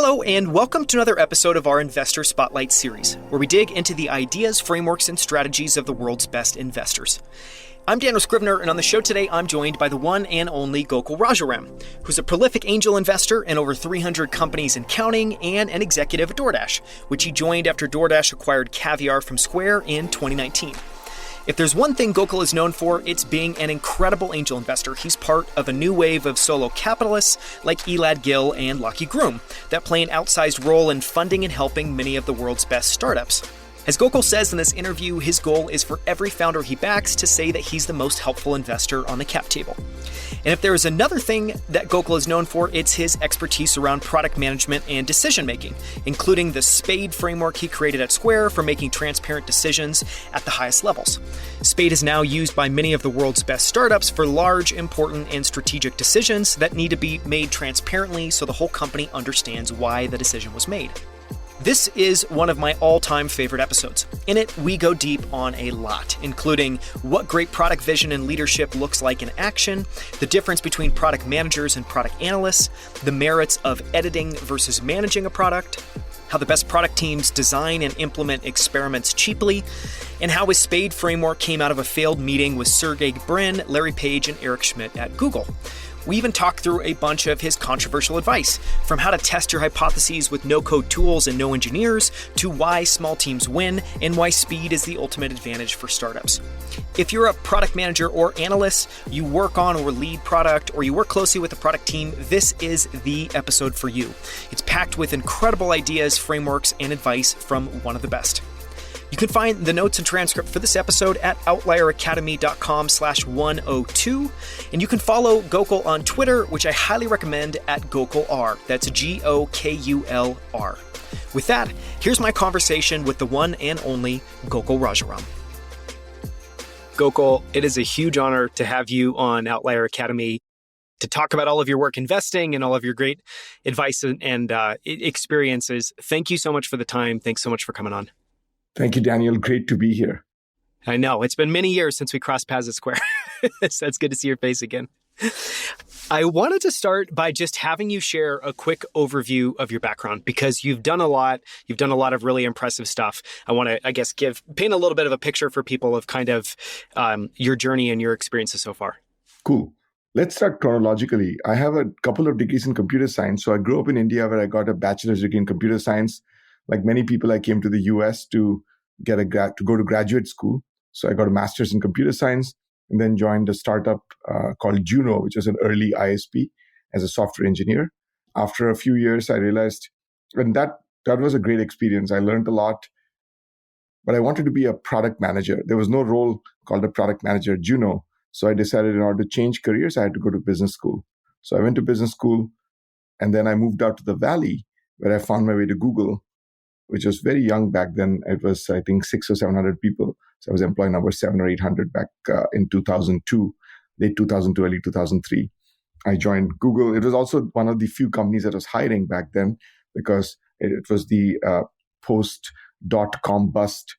Hello, and welcome to another episode of our Investor Spotlight series, where we dig into the ideas, frameworks, and strategies of the world's best investors. I'm Daniel Scrivner, and on the show today, I'm joined by the one and only Gokul Rajaram, who's a prolific angel investor in over 300 companies and counting, and an executive at DoorDash, which he joined after DoorDash acquired Caviar from Square in 2019. If there's one thing Gokul is known for, it's being an incredible angel investor. He's part of a new wave of solo capitalists like Elad Gil and Lucky Groom that play an outsized role in funding and helping many of the world's best startups. As Gokul says in this interview, his goal is for every founder he backs to say that he's the most helpful investor on the cap table. And if there is another thing that Gokul is known for, it's his expertise around product management and decision-making, including the S.P.A.D.E framework he created at Square for making transparent decisions at the highest levels. S.P.A.D.E is now used by many of the world's best startups for large, important, and strategic decisions that need to be made transparently so the whole company understands why the decision was made. This is one of my all-time favorite episodes. In it, we go deep on a lot, including what great product vision and leadership looks like in action, the difference between product managers and product analysts, the merits of editing versus managing a product, how the best product teams design and implement experiments cheaply, and how his S.P.A.D.E framework came out of a failed meeting with Sergey Brin, Larry Page, and Eric Schmidt at Google. We even talk through a bunch of his controversial advice, from how to test your hypotheses with no-code tools and no engineers, to why small teams win, and why speed is the ultimate advantage for startups. If you're a product manager or analyst, you work on or lead product, or you work closely with the product team, this is the episode for you. It's packed with incredible ideas, frameworks, and advice from one of the best. You can find the notes and transcript for this episode at outlieracademy.com/102. And you can follow Gokul on Twitter, which I highly recommend, at GokulR. That's GOKULR. With that, here's my conversation with the one and only Gokul Rajaram. Gokul, it is a huge honor to have you on Outlier Academy to talk about all of your work investing and all of your great advice and experiences. Thank you so much for the time. Thanks so much for coming on. Thank you, Daniel. Great to be here. I know. It's been many years since we crossed paths at Square. So it's good to see your face again. I wanted to start by just having you share a quick overview of your background, because you've done a lot. You've done a lot of really impressive stuff. I want to, paint a little bit of a picture for people of kind of your journey and your experiences so far. Cool. Let's start chronologically. I have a couple of degrees in computer science. So I grew up in India, where I got a bachelor's degree in computer science. Like many people, I came to the US to go to graduate school. So I got a master's in computer science, and then joined a startup called Juno, which was an early ISP, as a software engineer. After a few years, I realized, and that was a great experience. I learned a lot, but I wanted to be a product manager. There was no role called a product manager at Juno. So I decided in order to change careers, I had to go to business school. So I went to business school, and then I moved out to the Valley, where I found my way to Google, which was very young back then. It was, I think, 600 or 700 people. So I was employee number 700 or 800 back in 2002, late 2002, early 2003. I joined Google. It was also one of the few companies that was hiring back then, because it was the post-dot-com bust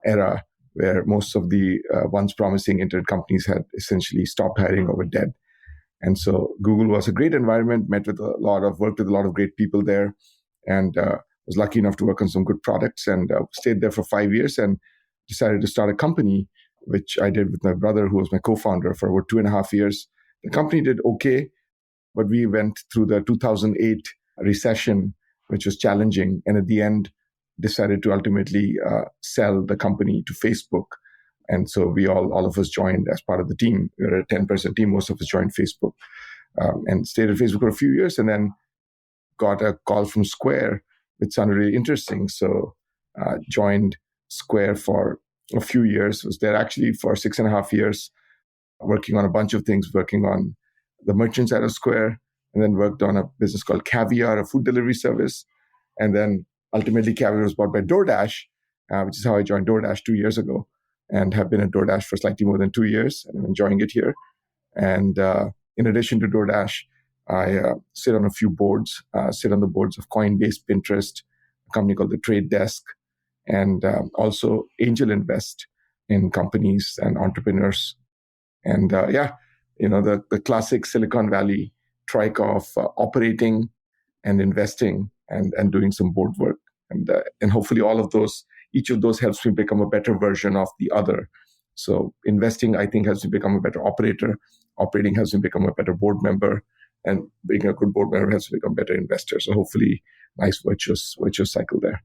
era, where most of the once promising internet companies had essentially stopped hiring or were dead. And so Google was a great environment, worked with a lot of great people there, and was lucky enough to work on some good products, and stayed there for 5 years and decided to start a company, which I did with my brother, who was my co-founder, for over 2.5 years. The company did okay, but we went through the 2008 recession, which was challenging. And at the end, decided to ultimately sell the company to Facebook. And so we all of us joined as part of the team. We were a 10-person team. Most of us joined Facebook and stayed at Facebook for a few years, and then got a call from Square, which sounded really interesting. So joined Square for a few years. Was there actually for 6.5 years, working on a bunch of things, working on the merchant side of Square, and then worked on a business called Caviar, a food delivery service. And then ultimately Caviar was bought by DoorDash, which is how I joined DoorDash 2 years ago, and have been at DoorDash for slightly more than 2 years, and I'm enjoying it here. And in addition to DoorDash, I sit on a few boards, sit on the boards of Coinbase, Pinterest, a company called the Trade Desk, and also angel invest in companies and entrepreneurs. And the classic Silicon Valley trike of operating and investing and doing some board work. And hopefully each of those helps me become a better version of the other. So investing, I think, helps me become a better operator. Operating helps me become a better board member. And being a good board member helps me become a better investor. So hopefully, nice virtuous cycle there.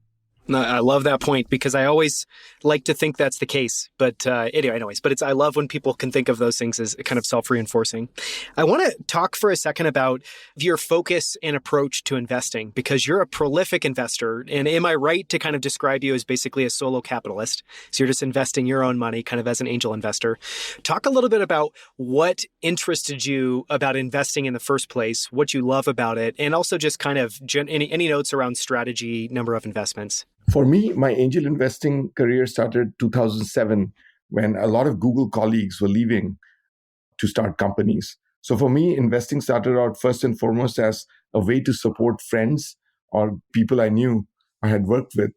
No, I love that point because I always like to think that's the case. But anyways, I love when people can think of those things as kind of self-reinforcing. I want to talk for a second about your focus and approach to investing because you're a prolific investor. And am I right to kind of describe you as basically a solo capitalist? So you're just investing your own money kind of as an angel investor. Talk a little bit about what interested you about investing in the first place, what you love about it, and also just kind of any notes around strategy, number of investments. For me, my angel investing career started 2007 when a lot of Google colleagues were leaving to start companies. So for me, investing started out first and foremost as a way to support friends or people I knew I had worked with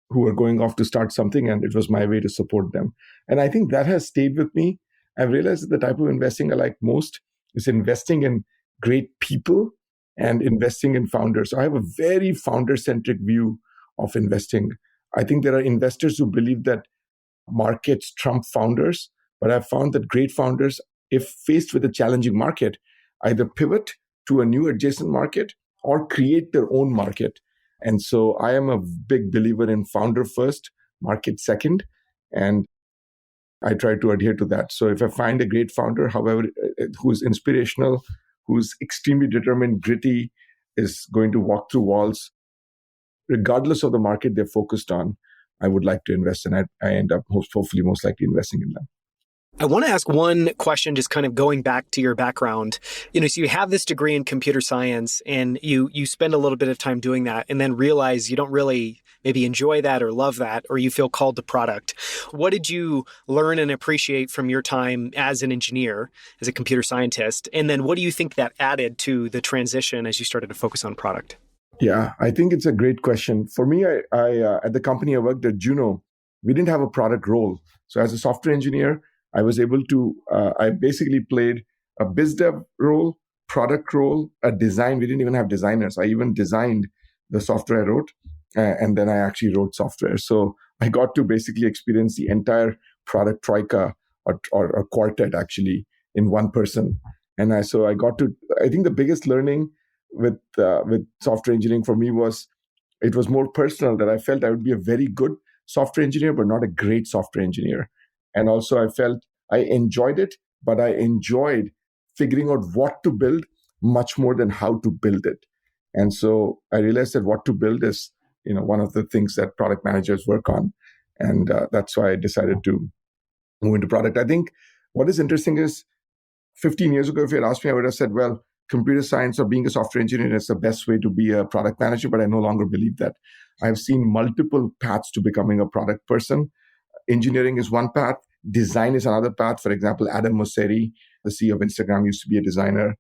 who were going off to start something, and it was my way to support them. And I think that has stayed with me. I've realized that the type of investing I like most is investing in great people and investing in founders. So I have a very founder-centric view of investing. I think there are investors who believe that markets trump founders, but I've found that great founders, if faced with a challenging market, either pivot to a new adjacent market or create their own market. And so I am a big believer in founder first, market second, and I try to adhere to that. So if I find a great founder, however, who's inspirational, who's extremely determined, gritty, is going to walk through walls, regardless of the market they're focused on, I would like to invest in. I end up hopefully most likely investing in them. I want to ask one question, just kind of going back to your background. So you have this degree in computer science and you spend a little bit of time doing that and then realize you don't really maybe enjoy that or love that, or you feel called to product. What did you learn and appreciate from your time as an engineer, as a computer scientist? And then what do you think that added to the transition as you started to focus on product? Yeah, I think it's a great question. For me, I at the company I worked at, Juno, we didn't have a product role. So as a software engineer, I was able to, I basically played a biz dev role, product role, a design. We didn't even have designers. I even designed the software I wrote, and then I actually wrote software. So I got to basically experience the entire product troika or quartet actually in one person. And I got to, I think the biggest learning with software engineering for me was it was more personal, that I felt I would be a very good software engineer, but not a great software engineer. And also I felt I enjoyed it, but I enjoyed figuring out what to build much more than how to build it. And so I realized that what to build is, one of the things that product managers work on. And that's why I decided to move into product. I think what is interesting is 15 years ago, if you had asked me, I would have said, well, computer science or being a software engineer is the best way to be a product manager, but I no longer believe that. I've seen multiple paths to becoming a product person. Engineering is one path. Design is another path. For example, Adam Mosseri, the CEO of Instagram, used to be a designer.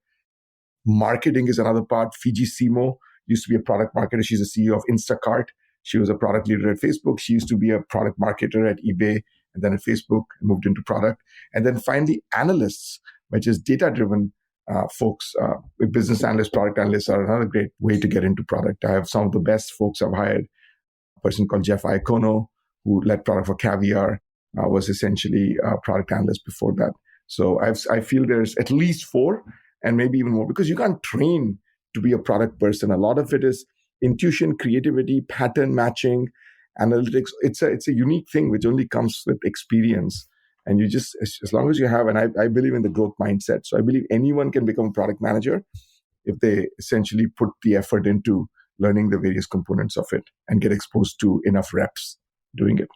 Marketing is another part. Fiji Simo used to be a product marketer. She's the CEO of Instacart. She was a product leader at Facebook. She used to be a product marketer at eBay and then at Facebook and moved into product. And then finally, analysts, which is data-driven folks, business analysts, product analysts are another great way to get into product. I have some of the best folks I've hired. A person called Jeff Iacono, who led product for Caviar, was essentially a product analyst before that. So I feel there's at least 4 and maybe even more, because you can't train to be a product person. A lot of it is intuition, creativity, pattern matching, analytics. It's a unique thing which only comes with experience. And you just, as long as you have, and I believe in the growth mindset. So I believe anyone can become a product manager if they essentially put the effort into learning the various components of it and get exposed to enough reps doing it.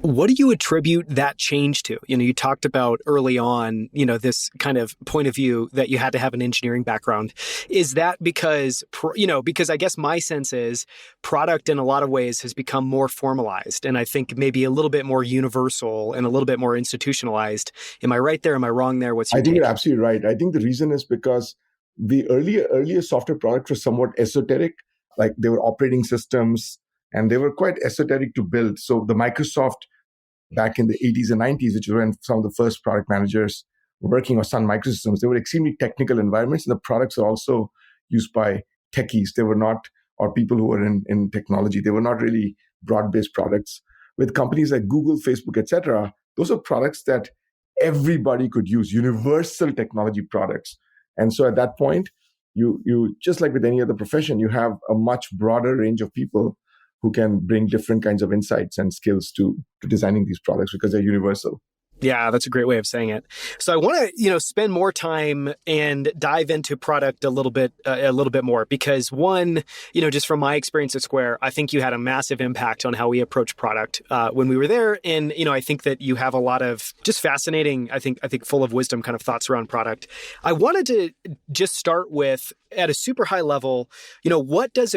What do you attribute that change to? You talked about early on, this kind of point of view that you had to have an engineering background. Is that because I guess my sense is product in a lot of ways has become more formalized and I think maybe a little bit more universal and a little bit more institutionalized. Am I right there? Am I wrong there? What's your take? I think you're absolutely right. I think the reason is because the earlier software products were somewhat esoteric, like they were operating systems and they were quite esoteric to build. So the Microsoft back in the 80s and 90s, which was when some of the first product managers were working on Sun Microsystems, they were extremely technical environments, and the products are also used by techies. They were not or people who were in technology. They were not really broad-based products. With companies like Google, Facebook, etc., those are products that everybody could use, universal technology products. And so at that point, you just like with any other profession, you have a much broader range of people who can bring different kinds of insights and skills to designing these products because they're universal. Yeah, that's a great way of saying it. So I want to, spend more time and dive into product a little bit more because one, just from my experience at Square, I think you had a massive impact on how we approach product when we were there. And, I think that you have a lot of just fascinating, I think full of wisdom kind of thoughts around product. I wanted to just start with at a super high level, what does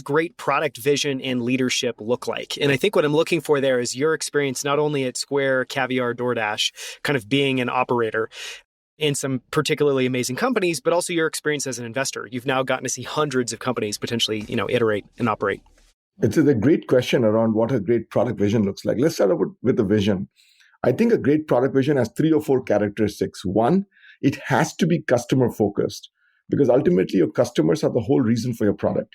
great product vision and leadership look like? And I think what I'm looking for there is your experience, not only at Square, Caviar, DoorDash, kind of being an operator in some particularly amazing companies, but also your experience as an investor. You've now gotten to see hundreds of companies potentially, iterate and operate. It's a great question around what a great product vision looks like. Let's start with the vision. I think a great product vision has 3 or 4 characteristics. One, it has to be customer focused because ultimately your customers are the whole reason for your product.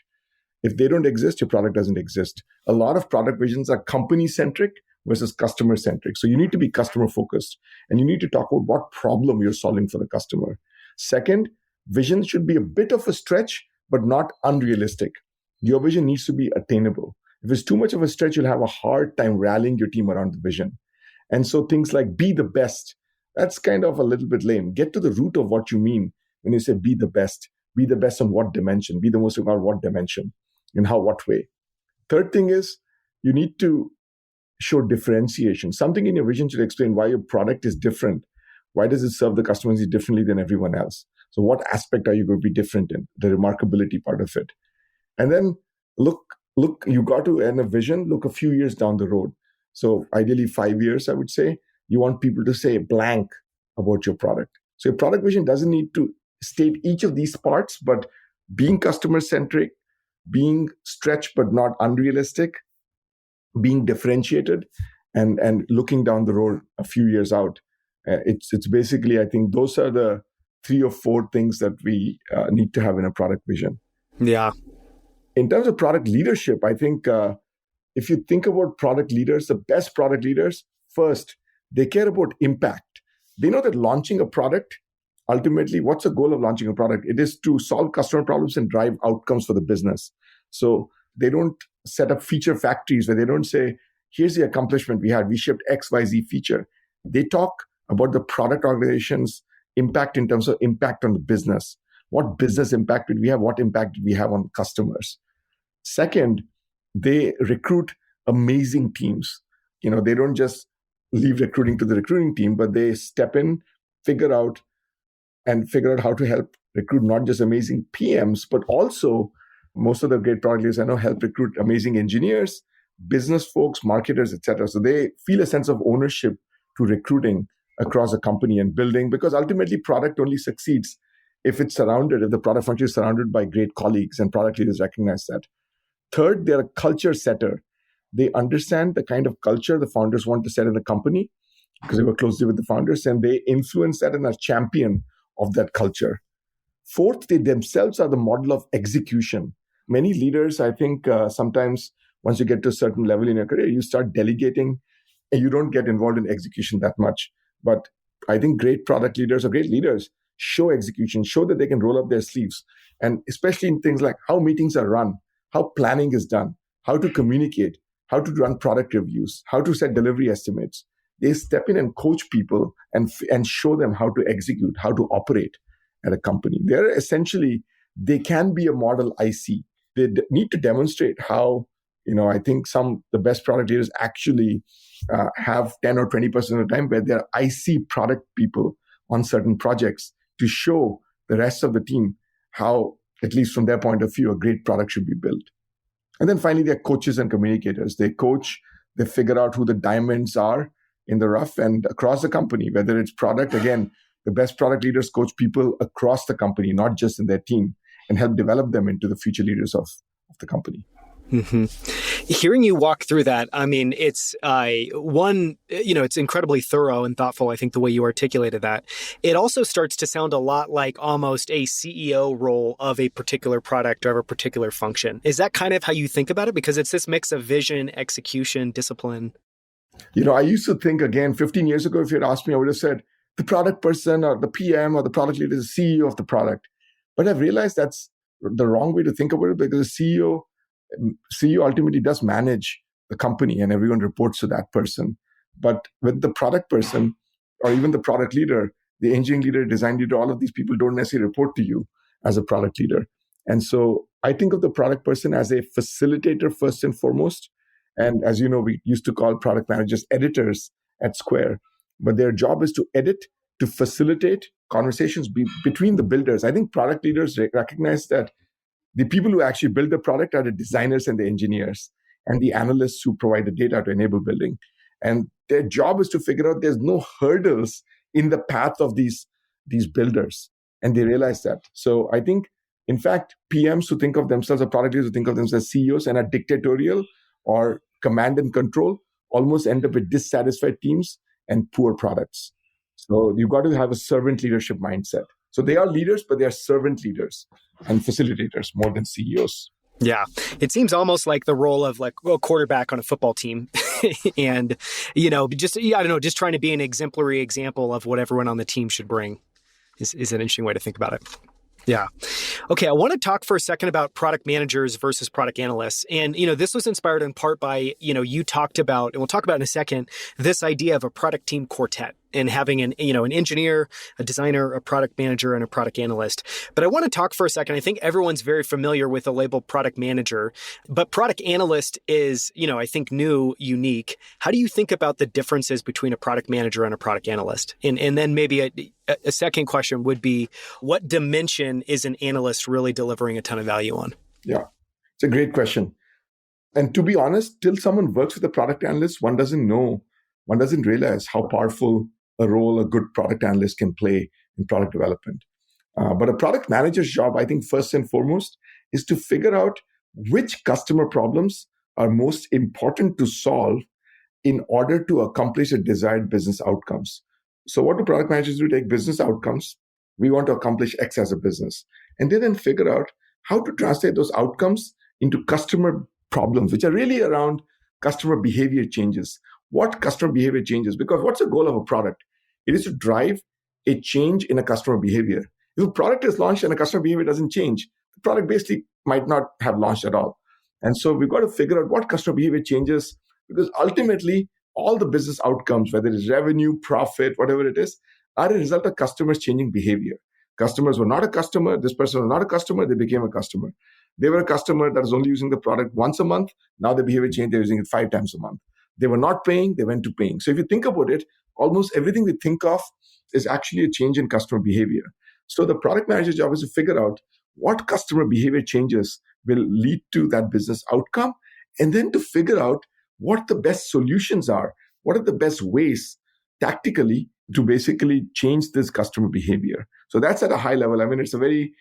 If they don't exist, your product doesn't exist. A lot of product visions are company centric versus customer centric. So you need to be customer focused and you need to talk about what problem you're solving for the customer. Second, vision should be a bit of a stretch, but not unrealistic. Your vision needs to be attainable. If it's too much of a stretch, you'll have a hard time rallying your team around the vision. And so things like be the best, that's kind of a little bit lame. Get to the root of what you mean when you say be the best. Be the best on what dimension? Be the most about what dimension? In what way? Third thing is you need to show differentiation. Something in your vision should explain why your product is different. Why does it serve the customers differently than everyone else? So what aspect are you going to be different in? The remarkability part of it. And then look, you got to end a vision, look a few years down the road. So ideally 5 years, I would say. You want people to say blank about your product. So your product vision doesn't need to state each of these parts, but being customer-centric, being stretched but not unrealistic, being differentiated, and looking down the road a few years out. It's basically, I think those are the 3 or 4 things that we need to have in a product vision. Yeah. In terms of product leadership, I think if you think about product leaders, the best product leaders, first, they care about impact. They know that launching a product, ultimately, what's the goal of launching a product? It is to solve customer problems and drive outcomes for the business. So they don't set up feature factories where they don't say, here's the accomplishment we had. We shipped XYZ feature. They talk about the product organization's impact in terms of impact on the business. What business impact did we have? What impact did we have on customers? Second, they recruit amazing teams. They don't just leave recruiting to the recruiting team, but they step in, figure out how to help recruit not just amazing PMs, but also most of the great product leaders I know help recruit amazing engineers, business folks, marketers, etc. So they feel a sense of ownership to recruiting across a company and building, because ultimately product only succeeds if the product function is surrounded by great colleagues, and product leaders recognize that. Third, they're a culture setter. They understand the kind of culture the founders want to set in the company because they work closely with the founders, and they influence that and are champion of that culture. Fourth, they themselves are the model of execution. Many leaders, I think, sometimes once you get to a certain level in your career, you start delegating and you don't get involved in execution that much. But I think great product leaders or great leaders show execution, show that they can roll up their sleeves. And especially in things like how meetings are run, how planning is done, how to communicate, how to run product reviews, how to set delivery estimates. They step in and coach people and show them how to execute, how to operate at a company. They can be a model IC. They need to demonstrate how, I think the best product leaders actually have 10 or 20% of the time where they're IC product people on certain projects to show the rest of the team how, at least from their point of view, a great product should be built. And then finally, they're coaches and communicators. They coach, they figure out who the diamonds are in the rough and across the company, whether it's product. Again, the best product leaders coach people across the company, not just in their team, and help develop them into the future leaders of the company. hmm Hearing you walk through that, I mean, it's it's incredibly thorough and thoughtful. I think the way you articulated that. It also starts to sound a lot like almost a CEO role of a particular product or of a particular function. Is that kind of how you think about it? Because it's this mix of vision, execution, discipline. I used to think, again, 15 years ago, if you had asked me, I would have said the product person or the PM or the product leader is the CEO of the product. But I've realized that's the wrong way to think about it, because the CEO ultimately does manage the company and everyone reports to that person. But with the product person or even the product leader, the engineering leader, design leader, all of these people don't necessarily report to you as a product leader. And so I think of the product person as a facilitator first and foremost. And as you know, we used to call product managers editors at Square, but their job is to edit, to facilitate conversations between the builders. I think product leaders recognize that the people who actually build the product are the designers and the engineers and the analysts who provide the data to enable building. And their job is to figure out there's no hurdles in the path of these builders. And they realize that. So I think, in fact, PMs who think of themselves, or product leaders who think of themselves as CEOs and are dictatorial or command and control, almost end up with dissatisfied teams and poor products. So you've got to have a servant leadership mindset. So they are leaders, but they are servant leaders and facilitators more than CEOs. Yeah, it seems almost like the role of like a quarterback on a football team. And, just trying to be an exemplary example of what everyone on the team should bring is an interesting way to think about it. Yeah. Okay, I want to talk for a second about product managers versus product analysts. And, this was inspired in part by, you talked about, and we'll talk about in a second, this idea of a product team quartet and having an engineer, a designer, a product manager, and a product analyst. But I want to talk for a second. I think everyone's very familiar with the label product manager, but product analyst is, I think new, unique. How do you think about the differences between a product manager and a product analyst? And then maybe a second question would be, what dimension is an analyst really delivering a ton of value on? Yeah, it's a great question. And to be honest, till someone works with a product analyst, one doesn't realize how powerful a role a good product analyst can play in product development. But a product manager's job, I think, first and foremost, is to figure out which customer problems are most important to solve in order to accomplish the desired business outcomes. So what do product managers do? Take business outcomes. We want to accomplish X as a business. And they then figure out how to translate those outcomes into customer problems, which are really around customer behavior changes. What customer behavior changes? Because what's the goal of a product? It is to drive a change in a customer behavior. If a product is launched and a customer behavior doesn't change, the product basically might not have launched at all. And so we've got to figure out what customer behavior changes, because ultimately all the business outcomes, whether it's revenue, profit, whatever it is, are a result of customers changing behavior. Customers were not a customer. This person was not a customer. They became a customer. They were a customer that was only using the product once a month. Now the behavior changed. They're using it 5 times a month. They were not paying. They went to paying. So if you think about it, almost everything we think of is actually a change in customer behavior. So the product manager's job is to figure out what customer behavior changes will lead to that business outcome, and then to figure out what the best solutions are. What are the best ways tactically to basically change this customer behavior? So that's at a high level. I mean, it's a very,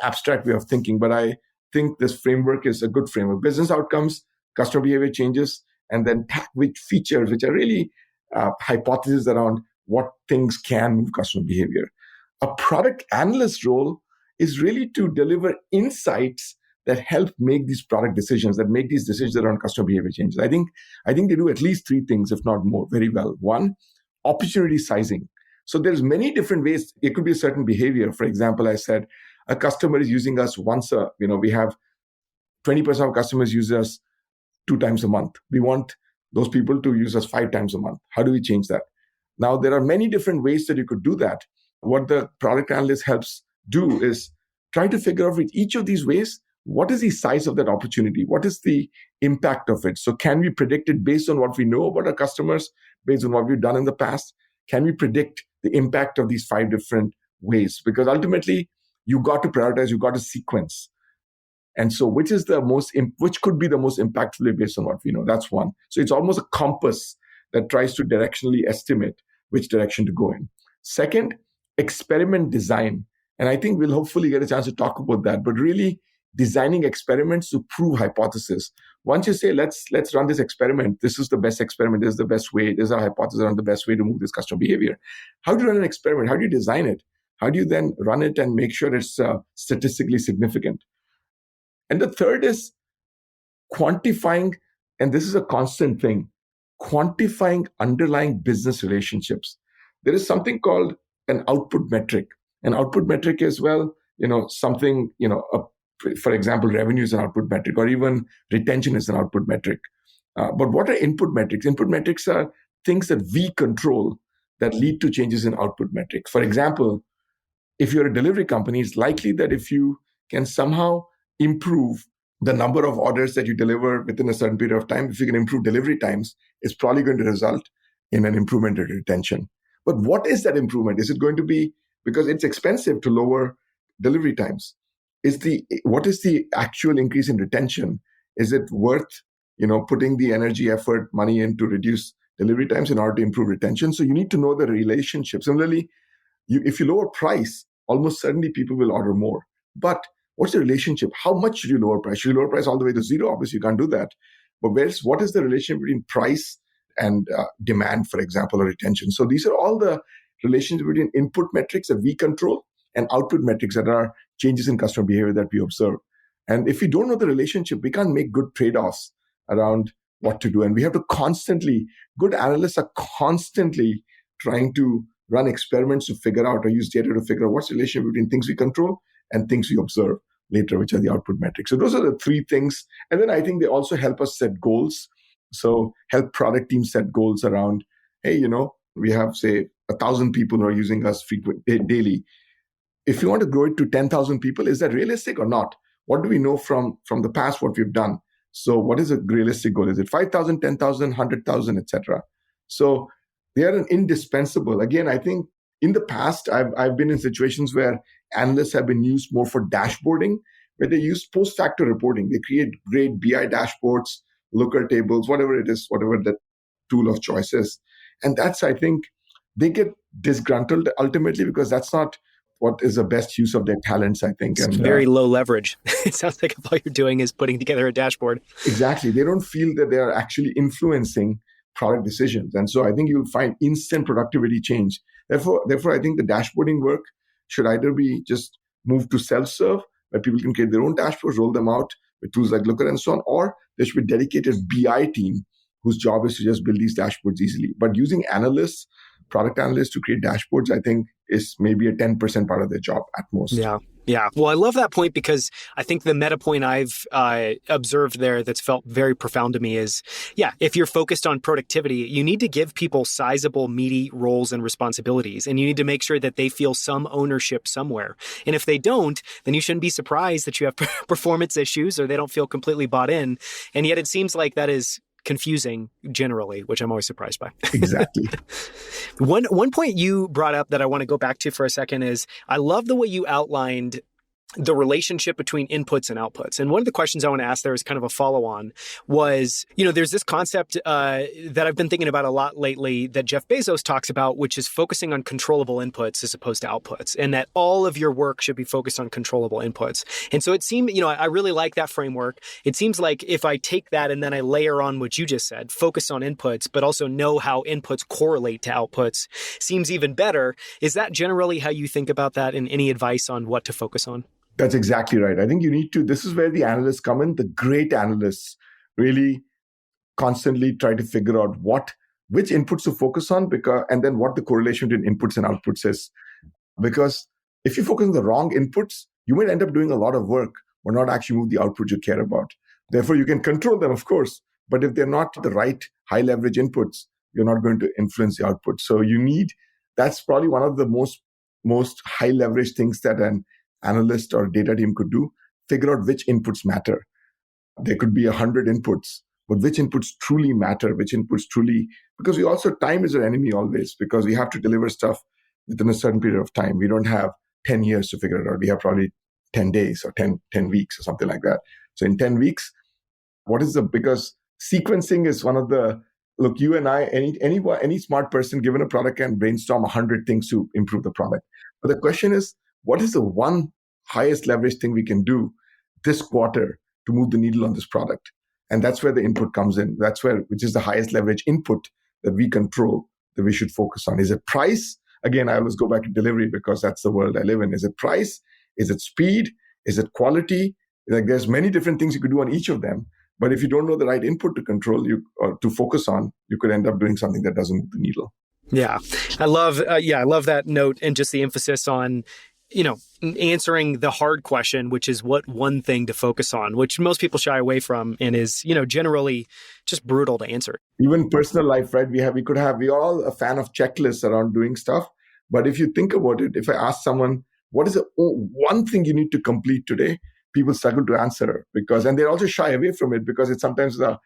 abstract way of thinking, but I think this framework is a good framework. Business outcomes, customer behavior changes, and then which features, which are really hypotheses around what things can move customer behavior. A product analyst role is really to deliver insights that help make these product decisions, that make these decisions around customer behavior changes. I think they do at least 3 things, if not more, very well. 1, opportunity sizing. So there's many different ways. It could be a certain behavior. For example, I said a customer is using us once we have 20% of customers use us 2 times a month. We want those people to use us 5 times a month. How do we change that? Now, there are many different ways that you could do that. What the product analyst helps do is try to figure out with each of these ways, what is the size of that opportunity? What is the impact of it? So can we predict it based on what we know about our customers, based on what we've done in the past? Can we predict the impact of these 5 different ways? Because ultimately, you got to prioritize, you got to sequence. And so which could be the most impactful way based on what we know? That's one. So it's almost a compass that tries to directionally estimate which direction to go in. Second, experiment design. And I think we'll hopefully get a chance to talk about that. But really, designing experiments to prove hypothesis. Once you say, let's run this experiment, this is the best experiment, this is the best way, this is our hypothesis on the best way to move this customer behavior. How do you run an experiment? How do you design it? How do you then run it and make sure it's statistically significant? And the third is quantifying, and this is a constant thing, quantifying underlying business relationships. There is something called an output metric. An output metric is, something, for example, revenue is an output metric, or even retention is an output metric. But what are input metrics? Input metrics are things that we control that lead to changes in output metrics. For example, if you're a delivery company, it's likely that if you can somehow improve the number of orders that you deliver within a certain period of time, if you can improve delivery times, it's probably going to result in an improvement in retention. But what is that improvement? Is it going to be because it's expensive to lower delivery times? What is the actual increase in retention? Is it worth, putting the energy, effort, money in to reduce delivery times in order to improve retention? So you need to know the relationship. Similarly, if you lower price, almost certainly people will order more. But what's the relationship? How much should you lower price? Should you lower price all the way to zero? Obviously, you can't do that. But what is the relationship between price and demand, for example, or retention? So these are all the relations between input metrics that we control and output metrics that are changes in customer behavior that we observe. And if we don't know the relationship, we can't make good trade-offs around what to do. And we have to good analysts are constantly trying to run experiments to figure out or use data to figure out what's the relationship between things we control and things we observe later, which are the output metrics. So those are the three things. And then I think they also help us set goals. So help product teams set goals around, hey, we have, say, 1,000 people who are using us daily. If you want to grow it to 10,000 people, is that realistic or not? What do we know from the past, what we've done? So what is a realistic goal? Is it 5,000, 10,000, 100,000, etc.? So they are an indispensable. Again, I think in the past, I've been in situations where analysts have been used more for dashboarding, where they use post-factor reporting. They create great BI dashboards, looker tables, whatever it is, whatever the tool of choice is. And that's, I think, they get disgruntled ultimately because that's not what is the best use of their talents, I think. It's very low leverage. It sounds like if all you're doing is putting together a dashboard. Exactly. They don't feel that they are actually influencing product decisions. And so I think you'll find instant productivity change. Therefore, I think the dashboarding work should either be just moved to self-serve, where people can create their own dashboards, roll them out with tools like Looker and so on, or there should be a dedicated BI team whose job is to just build these dashboards easily. But using analysts, product analysts to create dashboards, I think is maybe a 10% part of their job at most. Yeah. Well, I love that point because I think the meta point I've observed there that's felt very profound to me is, if you're focused on productivity, you need to give people sizable, meaty roles and responsibilities, and you need to make sure that they feel some ownership somewhere. And if they don't, then you shouldn't be surprised that you have performance issues or they don't feel completely bought in. And yet it seems like that is confusing generally, which I'm always surprised by. Exactly. One point you brought up that I want to go back to for a second is I love the way you outlined the relationship between inputs and outputs. And one of the questions I want to ask there is kind of a follow-on was, there's this concept that I've been thinking about a lot lately that Jeff Bezos talks about, which is focusing on controllable inputs as opposed to outputs, and that all of your work should be focused on controllable inputs. And so it seemed, I really like that framework. It seems like if I take that and then I layer on what you just said, focus on inputs, but also know how inputs correlate to outputs, seems even better. Is that generally how you think about that, and any advice on what to focus on? That's exactly right. I think you need to, this is where the analysts come in. The great analysts really constantly try to figure out which inputs to focus on, and then what the correlation between inputs and outputs is. Because if you focus on the wrong inputs, you might end up doing a lot of work or not actually move the output you care about. Therefore, you can control them, of course, but if they're not the right high leverage inputs, you're not going to influence the output. So that's probably one of the most high leverage things that an analyst or data team could do, figure out which inputs matter. There could be 100 inputs, but which inputs truly matter, because time is our enemy always, because we have to deliver stuff within a certain period of time. We don't have 10 years to figure it out. We have probably 10 days or 10 weeks or something like that. So in 10 weeks, because sequencing is one of the, look, you and I, any smart person given a product can brainstorm 100 things to improve the product. But the question is, what is the one highest leverage thing we can do this quarter to move the needle on this product? And that's where the input comes in. Which is the highest leverage input that we control, that we should focus on. Is it price? Again, I always go back to delivery because that's the world I live in. Is it price? Is it speed? Is it quality? Like there's many different things you could do on each of them. But if you don't know the right input to control you or to focus on, you could end up doing something that doesn't move the needle. Yeah, I love that note and just the emphasis on, answering the hard question, which is what one thing to focus on, which most people shy away from and is, generally just brutal to answer. Even personal life, right? We're all a fan of checklists around doing stuff. But if you think about it, if I ask someone, what is the one thing you need to complete today? People struggle to answer and they're also shy away from it because it's sometimes a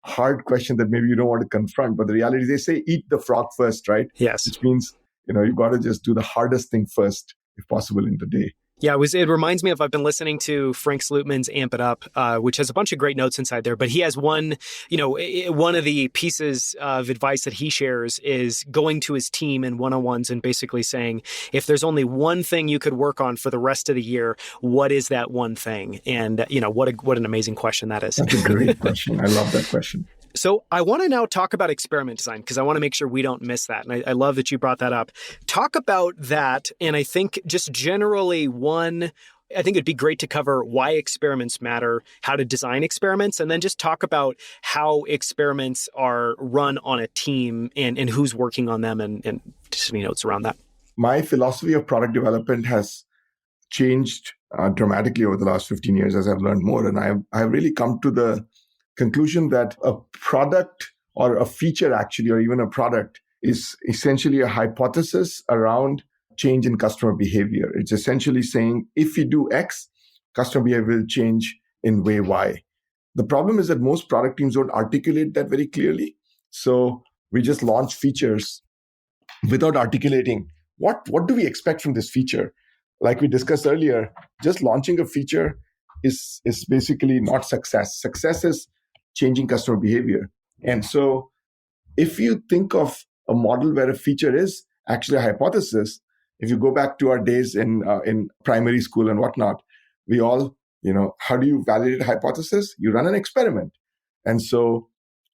hard question that maybe you don't want to confront. But the reality is they say, eat the frog first, right? Yes. Which means, you've got to just do the hardest thing first, if possible, in the day. Yeah, it reminds me of, I've been listening to Frank Slootman's Amp It Up, which has a bunch of great notes inside there. But he has one of the pieces of advice that he shares is going to his team in one-on-ones and basically saying, if there's only one thing you could work on for the rest of the year, what is that one thing? And, what an amazing question that is. That's a great question. I love that question. So I want to now talk about experiment design because I want to make sure we don't miss that. And I love that you brought that up. Talk about that. And I think just generally I think it'd be great to cover why experiments matter, how to design experiments, and then just talk about how experiments are run on a team and who's working on them and just any notes around that. My philosophy of product development has changed dramatically over the last 15 years as I've learned more. And I've really come to the conclusion that a product or a feature actually, or even a product, is essentially a hypothesis around change in customer behavior. It's essentially saying, if you do X, customer behavior will change in way Y. The problem is that most product teams don't articulate that very clearly. So we just launch features without articulating what do we expect from this feature. Like we discussed earlier, just launching a feature is basically not success. Success is changing customer behavior. And so if you think of a model where a feature is actually a hypothesis, if you go back to our days in primary school and whatnot, we all, how do you validate a hypothesis? You run an experiment. And so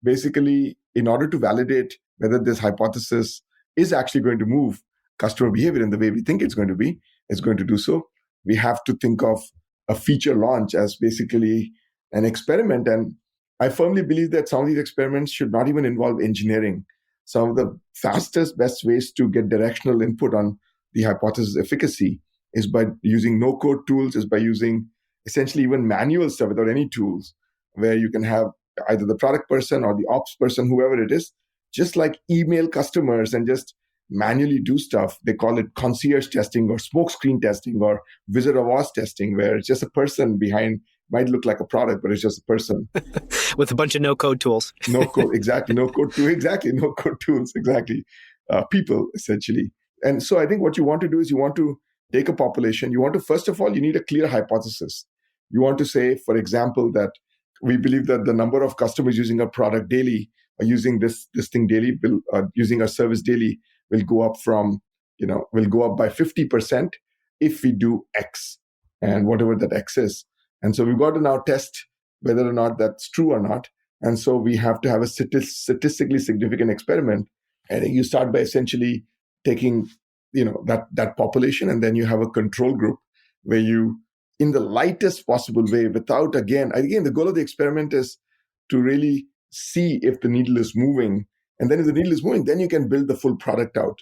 basically, in order to validate whether this hypothesis is actually going to move customer behavior in the way we think it's going to do so, we have to think of a feature launch as basically an experiment. And I firmly believe that some of these experiments should not even involve engineering. Some of the fastest, best ways to get directional input on the hypothesis efficacy is by using no-code tools, is by using essentially even manual stuff without any tools, where you can have either the product person or the ops person, whoever it is, just like email customers and just manually do stuff. They call it concierge testing or smokescreen testing or Wizard of Oz testing, where it's just a person behind. Might look like a product, but it's just a person. With a bunch of no-code tools. No code, exactly. No code tools, exactly. People, essentially. And so I think what you want to do is you want to take a population. You want to, first of all, you need a clear hypothesis. You want to say, for example, that we believe that the number of customers using our product daily or using this thing daily, using our service daily will go up by 50% if we do X and whatever that X is. And so we've got to now test whether or not that's true or not. And so we have to have a statistically significant experiment. And you start by essentially taking, that population, and then you have a control group where you, in the lightest possible way, without, again, the goal of the experiment is to really see if the needle is moving. And then if the needle is moving, then you can build the full product out.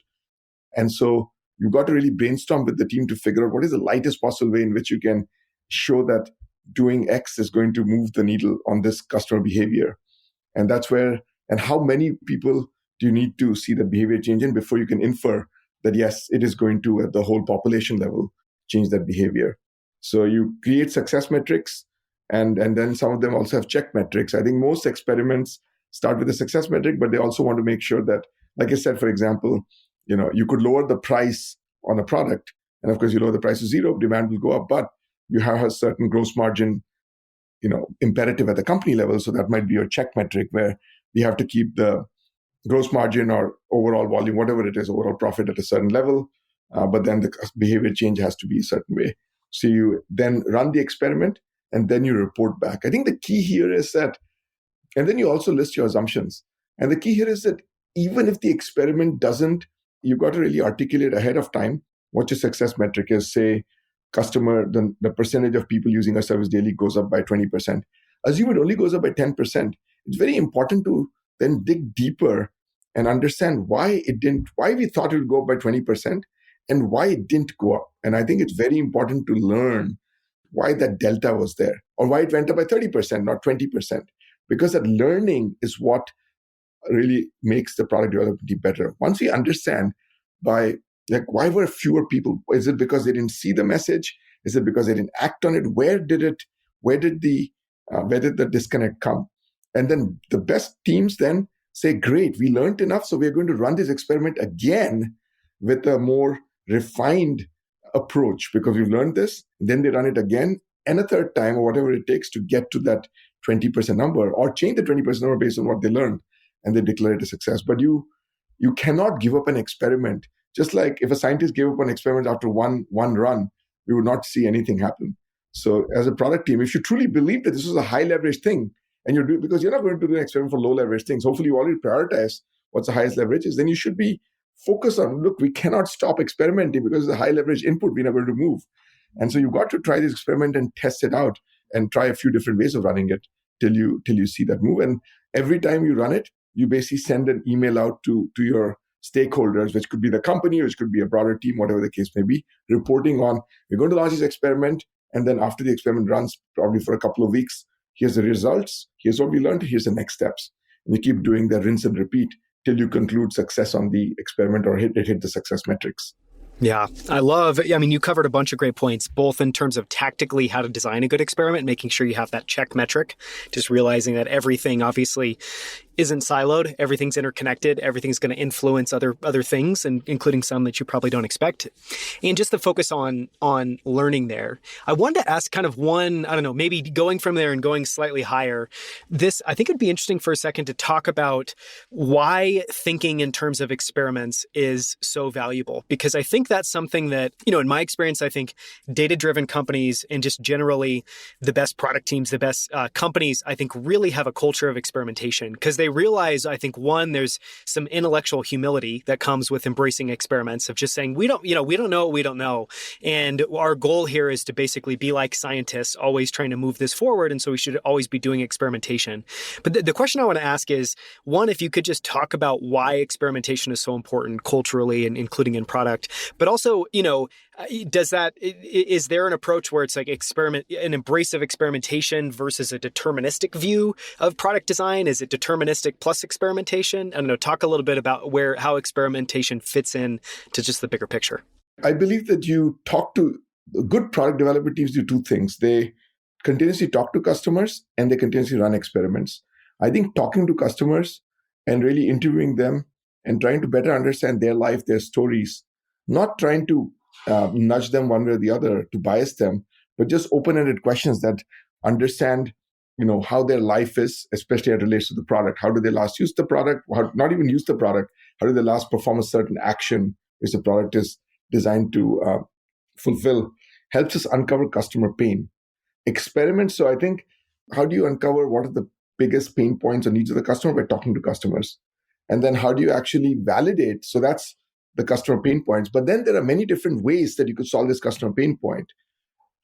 And so you've got to really brainstorm with the team to figure out what is the lightest possible way in which you can show that doing X is going to move the needle on this customer behavior. And that's where, and how many people do you need to see that behavior change in before you can infer that, yes, it is going to, at the whole population level, change that behavior. So you create success metrics, and then some of them also have check metrics. I think most experiments start with a success metric, but they also want to make sure that, like I said, for example, you could lower the price on a product. And of course, you lower the price to zero, demand will go up, but you have a certain gross margin, imperative at the company level. So that might be your check metric, where we have to keep the gross margin or overall volume, whatever it is, overall profit at a certain level. But then the behavior change has to be a certain way. So you then run the experiment, and then you report back. I think the key here is that, and then you also list your assumptions. And the key here is that even if the experiment doesn't, you've got to really articulate ahead of time what your success metric is. Say, the percentage of people using a service daily goes up by 20%. Assume it only goes up by 10%. It's very important to then dig deeper and understand why we thought it would go up by 20% and why it didn't go up. And I think it's very important to learn why that delta was there or why it went up by 30%, not 20%. Because that learning is what really makes the product development team better. Once we understand why were fewer people? Is it because they didn't see the message? Is it because they didn't act on it? Where did the disconnect come? And then the best teams then say, great, we learned enough, so we're going to run this experiment again with a more refined approach because we've learned this. Then they run it again and a third time or whatever it takes to get to that 20% number or change the 20% number based on what they learned, and they declare it a success. But you cannot give up an experiment. Just like if a scientist gave up an experiment after one run, we would not see anything happen. So as a product team, if you truly believe that this is a high leverage thing, and you do, because you're not going to do an experiment for low leverage things, hopefully you already prioritize what's the highest leverage is, then you should be focused on, look, we cannot stop experimenting because it's a high leverage input we're not going to move. And so you've got to try this experiment and test it out and try a few different ways of running it till you see that move. And every time you run it, you basically send an email out to your stakeholders, which could be the company, which could be a broader team, whatever the case may be, reporting on, we're going to launch this experiment. And then after the experiment runs, probably for a couple of weeks, here's the results, here's what we learned, here's the next steps. And you keep doing the rinse and repeat till you conclude success on the experiment or hit the success metrics. Yeah, you covered a bunch of great points, both in terms of tactically how to design a good experiment, making sure you have that check metric, just realizing that everything obviously isn't siloed, everything's interconnected, everything's going to influence other things, and including some that you probably don't expect. And just the focus on learning there. I wanted to ask kind of one, I don't know, maybe going from there and going slightly higher. I think it'd be interesting for a second to talk about why thinking in terms of experiments is so valuable, because I think that's something that, in my experience, I think data-driven companies and just generally the best product teams, the best companies, I think really have a culture of experimentation because they realize, I think, one, there's some intellectual humility that comes with embracing experiments of just saying, we don't know what we don't know. And our goal here is to basically be like scientists, always trying to move this forward. And so we should always be doing experimentation. But the question I want to ask is, one, if you could just talk about why experimentation is so important culturally and including in product, but also, is there an approach where it's like an embrace of experimentation versus a deterministic view of product design? Is it deterministic plus experimentation? I don't know, talk a little bit about how experimentation fits in to just the bigger picture. I believe that you talk to good product development teams do two things. They continuously talk to customers and they continuously run experiments. I think talking to customers and really interviewing them and trying to better understand their life, their stories, not trying to nudge them one way or the other to bias them, but just open-ended questions that understand, how their life is, especially as it relates to the product. How do they last use the product? Not even use the product. How do they last perform a certain action which the product is designed to fulfill? Helps us uncover customer pain. Experiments. So I think, how do you uncover what are the biggest pain points or needs of the customer? By talking to customers. And then how do you actually validate? So that's the customer pain points. But then there are many different ways that you could solve this customer pain point.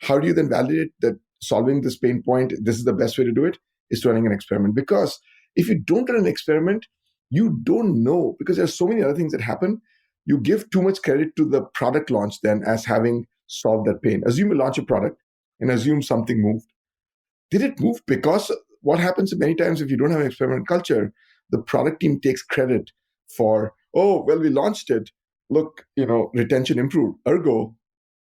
How do you then validate that solving this pain point, this is the best way to do it, is running an experiment? Because if you don't run an experiment, you don't know, because there are so many other things that happen. You give too much credit to the product launch then as having solved that pain. Assume you launch a product and assume something moved. Did it move? Because what happens many times if you don't have an experiment culture, the product team takes credit for, we launched it. Look, retention improved. Ergo,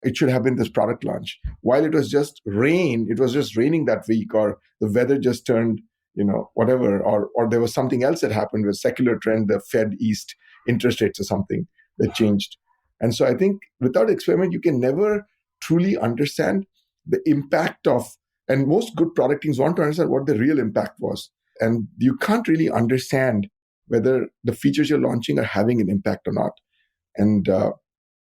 it should have been this product launch. While it was just raining that week, or the weather just turned, whatever, or there was something else that happened with secular trend, the Fed eased interest rates or something that changed. And so I think without experiment, you can never truly understand the impact of, and most good product teams want to understand what the real impact was. And you can't really understand whether the features you're launching are having an impact or not. And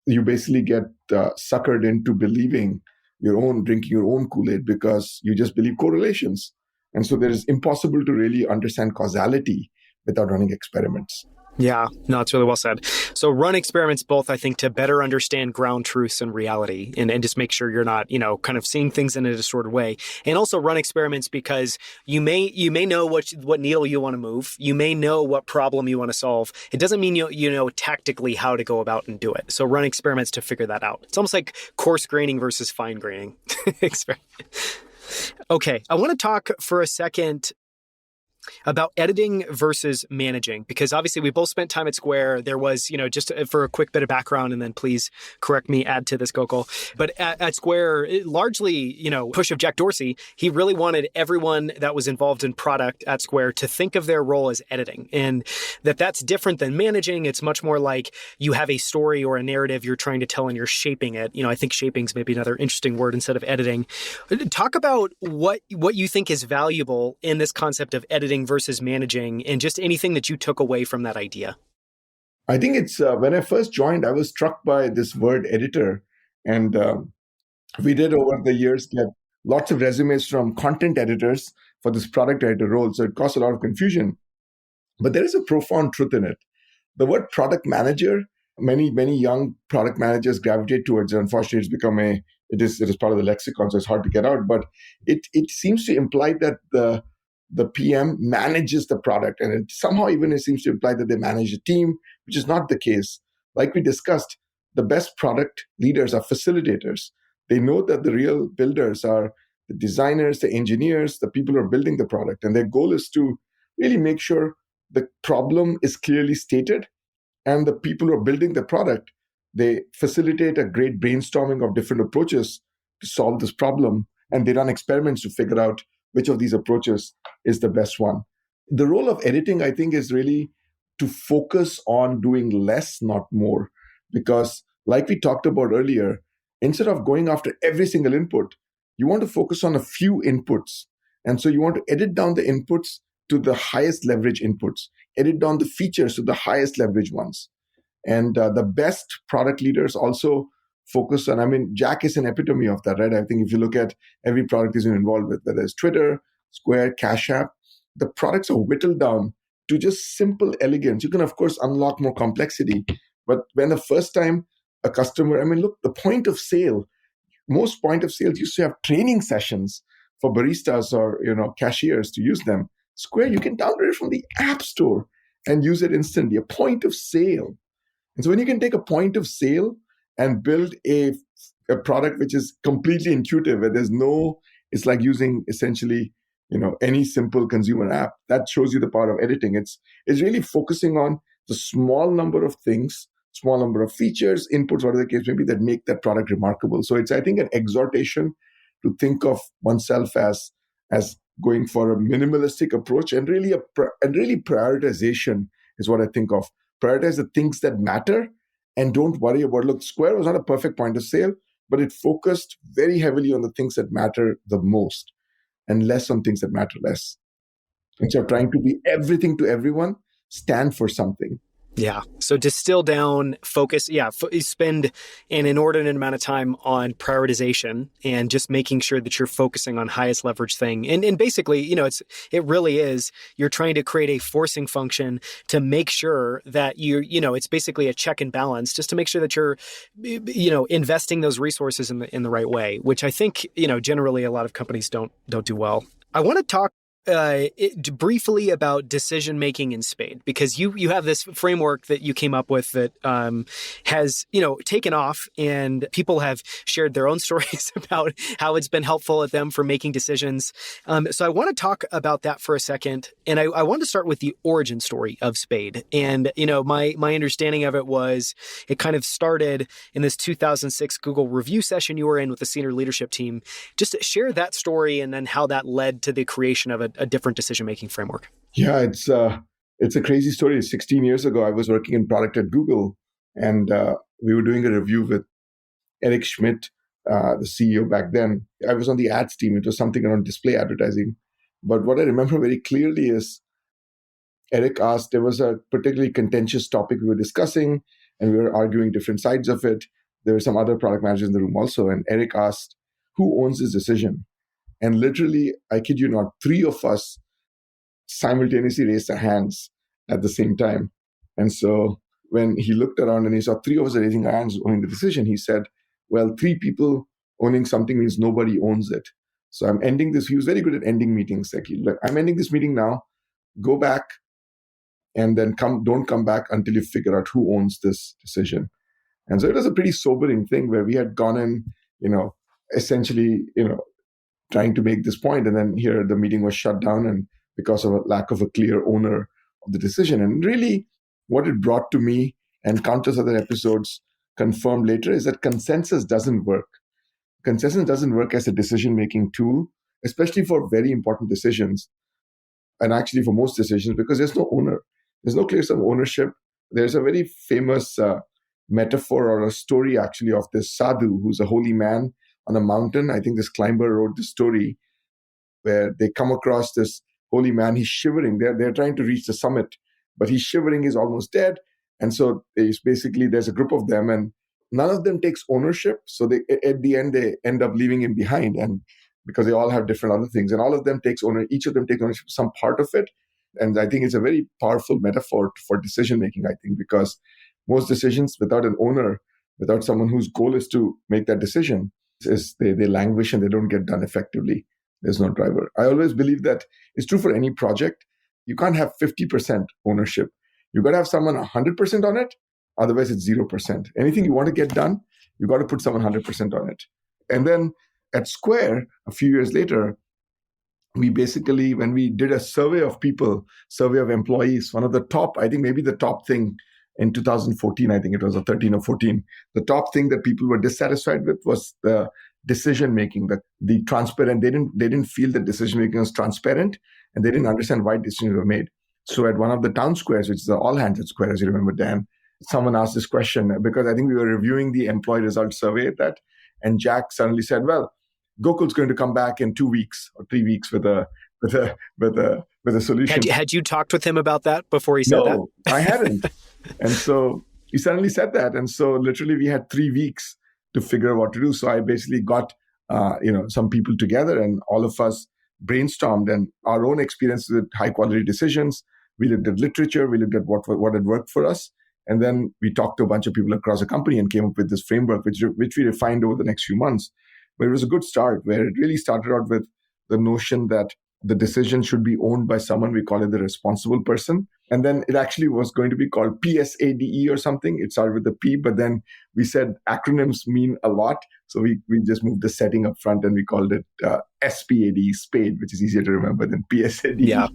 you basically get suckered into believing drinking your own Kool-Aid because you just believe correlations. And so there is impossible to really understand causality without running experiments. Yeah, no, it's really well said. So run experiments both, I think, to better understand ground truths and reality and just make sure you're not, kind of seeing things in a distorted way. And also run experiments because you may know what needle you want to move. You may know what problem you want to solve. It doesn't mean you know tactically how to go about and do it. So run experiments to figure that out. It's almost like coarse graining versus fine graining. Okay, I want to talk for a second about editing versus managing, because obviously we both spent time at Square. There was, just for a quick bit of background, and then please correct me, add to this, Gokul. But at Square, largely, push of Jack Dorsey, he really wanted everyone that was involved in product at Square to think of their role as editing, and that's different than managing. It's much more like you have a story or a narrative you're trying to tell and you're shaping it. I think shaping is maybe another interesting word instead of editing. Talk about what you think is valuable in this concept of editing versus managing, and just anything that you took away from that idea. I think it's when I first joined, I was struck by this word editor. And we did over the years get lots of resumes from content editors for this product editor role. So it caused a lot of confusion. But there is a profound truth in it. The word product manager, many young product managers gravitate towards it. Unfortunately, it's become it is part of the lexicon, so it's hard to get out. But it seems to imply that the PM manages the product, and it seems to imply that they manage a team, which is not the case. Like we discussed, the best product leaders are facilitators. They know that the real builders are the designers, the engineers, the people who are building the product, and their goal is to really make sure the problem is clearly stated, and the people who are building the product, they facilitate a great brainstorming of different approaches to solve this problem, and they run experiments to figure out which of these approaches is the best one. The role of editing, I think, is really to focus on doing less, not more. Because like we talked about earlier, instead of going after every single input, you want to focus on a few inputs. And so you want to edit down the inputs to the highest leverage inputs, edit down the features to the highest leverage ones. And the best product leaders also focus on, Jack is an epitome of that, right? I think if you look at every product he's involved with, whether it's Twitter, Square, Cash App, the products are whittled down to just simple elegance. You can, of course, unlock more complexity. But when the first time a customer, look, the point of sale, most point of sales used to have training sessions for baristas or, cashiers to use them. Square, you can download it from the App Store and use it instantly, a point of sale. And so when you can take a point of sale and build a product which is completely intuitive, where it's like using essentially, any simple consumer app, that shows you the power of editing. It's really focusing on the small number of things, small number of features, inputs, whatever the case may be, that make that product remarkable. So it's, I think, an exhortation to think of oneself as going for a minimalistic approach, and really prioritization is what I think of. Prioritize the things that matter and don't worry about, look, Square was not a perfect point of sale, but it focused very heavily on the things that matter the most and less on things that matter less. Instead of trying to be everything to everyone, stand for something. Yeah. So distill down, focus. Yeah. Spend an inordinate amount of time on prioritization and just making sure that you're focusing on highest leverage thing. And basically, it really is, you're trying to create a forcing function to make sure that it's basically a check and balance, just to make sure that you're, investing those resources in the right way, which I think, generally a lot of companies don't do well. I want to talk briefly about decision-making in S.P.A.D E, because you have this framework that you came up with that has, taken off, and people have shared their own stories about how it's been helpful at them for making decisions. So I want to talk about that for a second. And I want to start with the origin story of S.P.A.D E. And, my understanding of it was it kind of started in this 2006 Google review session you were in with the senior leadership team. Just share that story and then how that led to the creation of a different decision-making framework. Yeah, it's a crazy story. 16 years ago, I was working in product at Google, and we were doing a review with Eric Schmidt, the CEO back then. I was on the ads team. It was something around display advertising. But what I remember very clearly is Eric asked, there was a particularly contentious topic we were discussing, and we were arguing different sides of it. There were some other product managers in the room also. And Eric asked, who owns this decision? And literally, I kid you not, three of us simultaneously raised our hands at the same time. And so when he looked around and he saw three of us raising our hands owning the decision, he said, well, three people owning something means nobody owns it. So I'm ending this. He was very good at ending meetings. Like, I'm ending this meeting now. Go back and then don't come back until you figure out who owns this decision. And so it was a pretty sobering thing where we had gone in, essentially, trying to make this point, and then here the meeting was shut down, and because of a lack of a clear owner of the decision. And really, what it brought to me, and countless other episodes confirmed later, is that consensus doesn't work. Consensus doesn't work as a decision-making tool, especially for very important decisions, and actually for most decisions, because there's no owner. There's no clear sense of ownership. There's a very famous metaphor or a story, actually, of this sadhu, who's a holy man on a mountain. I think this climber wrote this story where they come across this holy man. He's shivering. They're trying to reach the summit, but he's shivering. He's almost dead. And so there's a group of them, and none of them takes ownership. So at the end, they end up leaving him behind, and because they all have different other things, and all of them each of them takes ownership of some part of it. And I think it's a very powerful metaphor for decision making, I think, because most decisions without an owner, without someone whose goal is to make that decision, they languish and they don't get done effectively. There's no driver. I always believe that it's true for any project. You can't have 50% ownership. You've got to have someone 100% on it. Otherwise, it's 0%. Anything you want to get done, you've got to put someone 100% on it. And then at Square, a few years later, we basically, when we did a survey of employees, one of the top, I think maybe the top thing in 2014, I think it was, or 13 or 14, the top thing that people were dissatisfied with was the decision making, the transparent. They didn't feel that decision making was transparent, and they didn't understand why decisions were made. So at one of the town squares, which is the all hands at Square, as you remember, Dan, someone asked this question because I think we were reviewing the employee results survey at that, and Jack suddenly said, "Well, Gokul's going to come back in 2 weeks or 3 weeks with a solution." Had you talked with him about that before he said that? No, I hadn't. And so he suddenly said that. And so literally we had 3 weeks to figure out what to do. So I basically got, some people together, and all of us brainstormed and our own experiences with high quality decisions. We looked at literature. We looked at what had worked for us. And then we talked to a bunch of people across the company and came up with this framework, which we refined over the next few months. But it was a good start, where it really started out with the notion that the decision should be owned by someone. We call it the responsible person. And then it actually was going to be called PSADE or something. It started with the P, but then we said acronyms mean a lot. So we just moved the setting up front and we called it S.P.A.D.E, SP.A.D.E, which is easier to remember than PSADE. Yeah.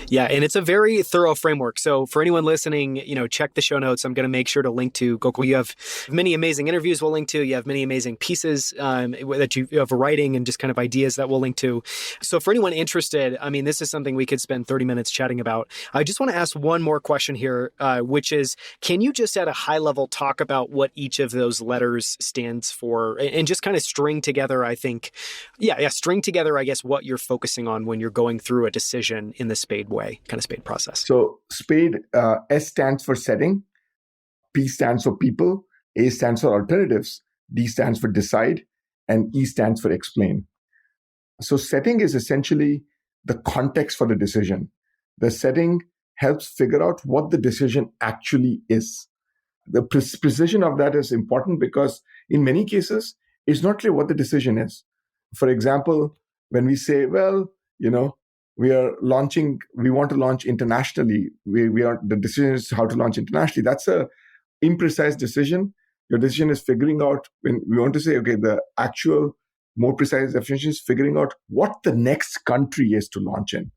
Yeah, and it's a very thorough framework. So for anyone listening, check the show notes. I'm going to make sure to link to Gokul. You have many amazing interviews we'll link to. You have many amazing pieces that you have writing and just kind of ideas that we'll link to. So for anyone interested, this is something we could spend 30 minutes chatting about. I just want to ask one more question here, which is, can you just at a high level talk about what each of those letters stands for and just kind of string together, I guess, what you're focusing on when you're going through a decision in the SP.A.D.E way, kind of SP.A.D.E process? So SP.A.D.E, S stands for setting, P stands for people, A stands for alternatives, D stands for decide, and E stands for explain. So setting is essentially the context for the decision. The setting helps figure out what the decision actually is. The precision of that is important because in many cases, it's not clear what the decision is. For example, when we say, well, we want to launch internationally. The decision is how to launch internationally. That's a imprecise decision. Your decision is figuring out, when we want to say, okay, the actual more precise definition is figuring out what the next country is to launch in.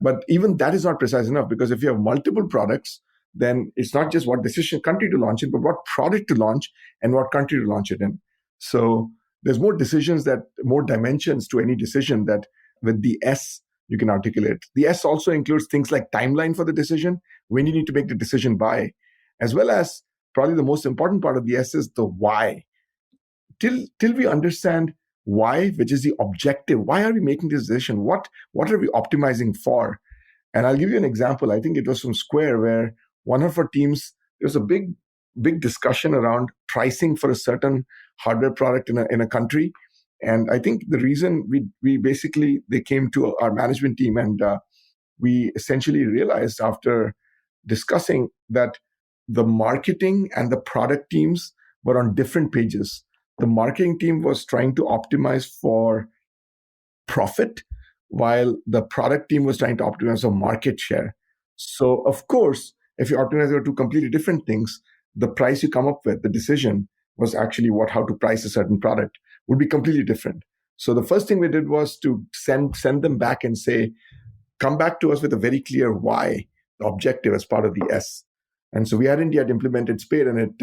But even that is not precise enough, because if you have multiple products, then it's not just what country to launch in, but what product to launch and what country to launch it in. So there's more dimensions to any decision that with the S you can articulate. The S also includes things like timeline for the decision, when you need to make the decision by, as well as probably the most important part of the S is the why. Till we understand why, which is the objective. Why are we making this decision? What are we optimizing for? And I'll give you an example. I think it was from Square, where one of our teams, there was a big discussion around pricing for a certain hardware product in a country. And I think the reason we basically, they came to our management team, and we essentially realized after discussing that the marketing and the product teams were on different pages. The marketing team was trying to optimize for profit, while the product team was trying to optimize for market share. So, of course, if you optimize for two completely different things, the price you come up with, the decision was actually how to price a certain product would be completely different. So the first thing we did was to send them back and say, come back to us with a very clear why, the objective as part of the S. And so we hadn't yet implemented S.P.A.D.E, and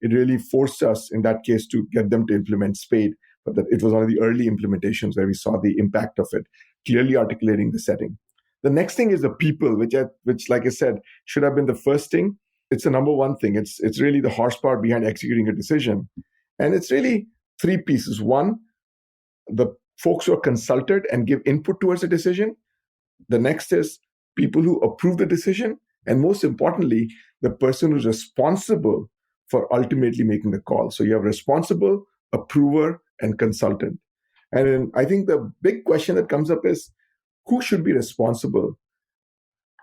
it really forced us in that case to get them to implement S.P.A.D.E, but that it was one of the early implementations where we saw the impact of it, clearly articulating the setting. The next thing is the people, which, like I said, should have been the first thing. It's the number one thing. It's really the horsepower behind executing a decision. And it's really three pieces. One, the folks who are consulted and give input towards a decision. The next is people who approve the decision. And most importantly, the person who's responsible for ultimately making the call. So you have responsible, approver, and consultant. And then I think the big question that comes up is, who should be responsible?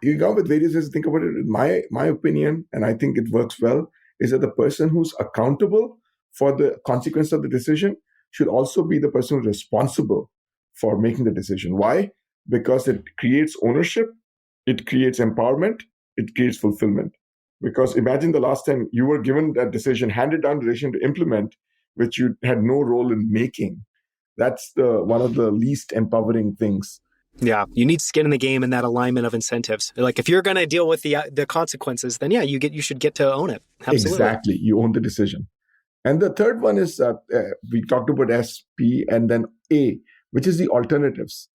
You go with various ways to think about it. My opinion, and I think it works well, is that the person who's accountable for the consequence of the decision should also be the person who's responsible for making the decision. Why? Because it creates ownership, it creates empowerment, it creates fulfillment. Because imagine the last time you were given that decision, handed down the decision to implement, which you had no role in making. That's one of the least empowering things. Yeah, you need skin in the game and that alignment of incentives. Like if you're going to deal with the consequences, then yeah, you should get to own it. Absolutely. Exactly, you own the decision. And the third one is we talked about S, P, and then A, which is the alternatives.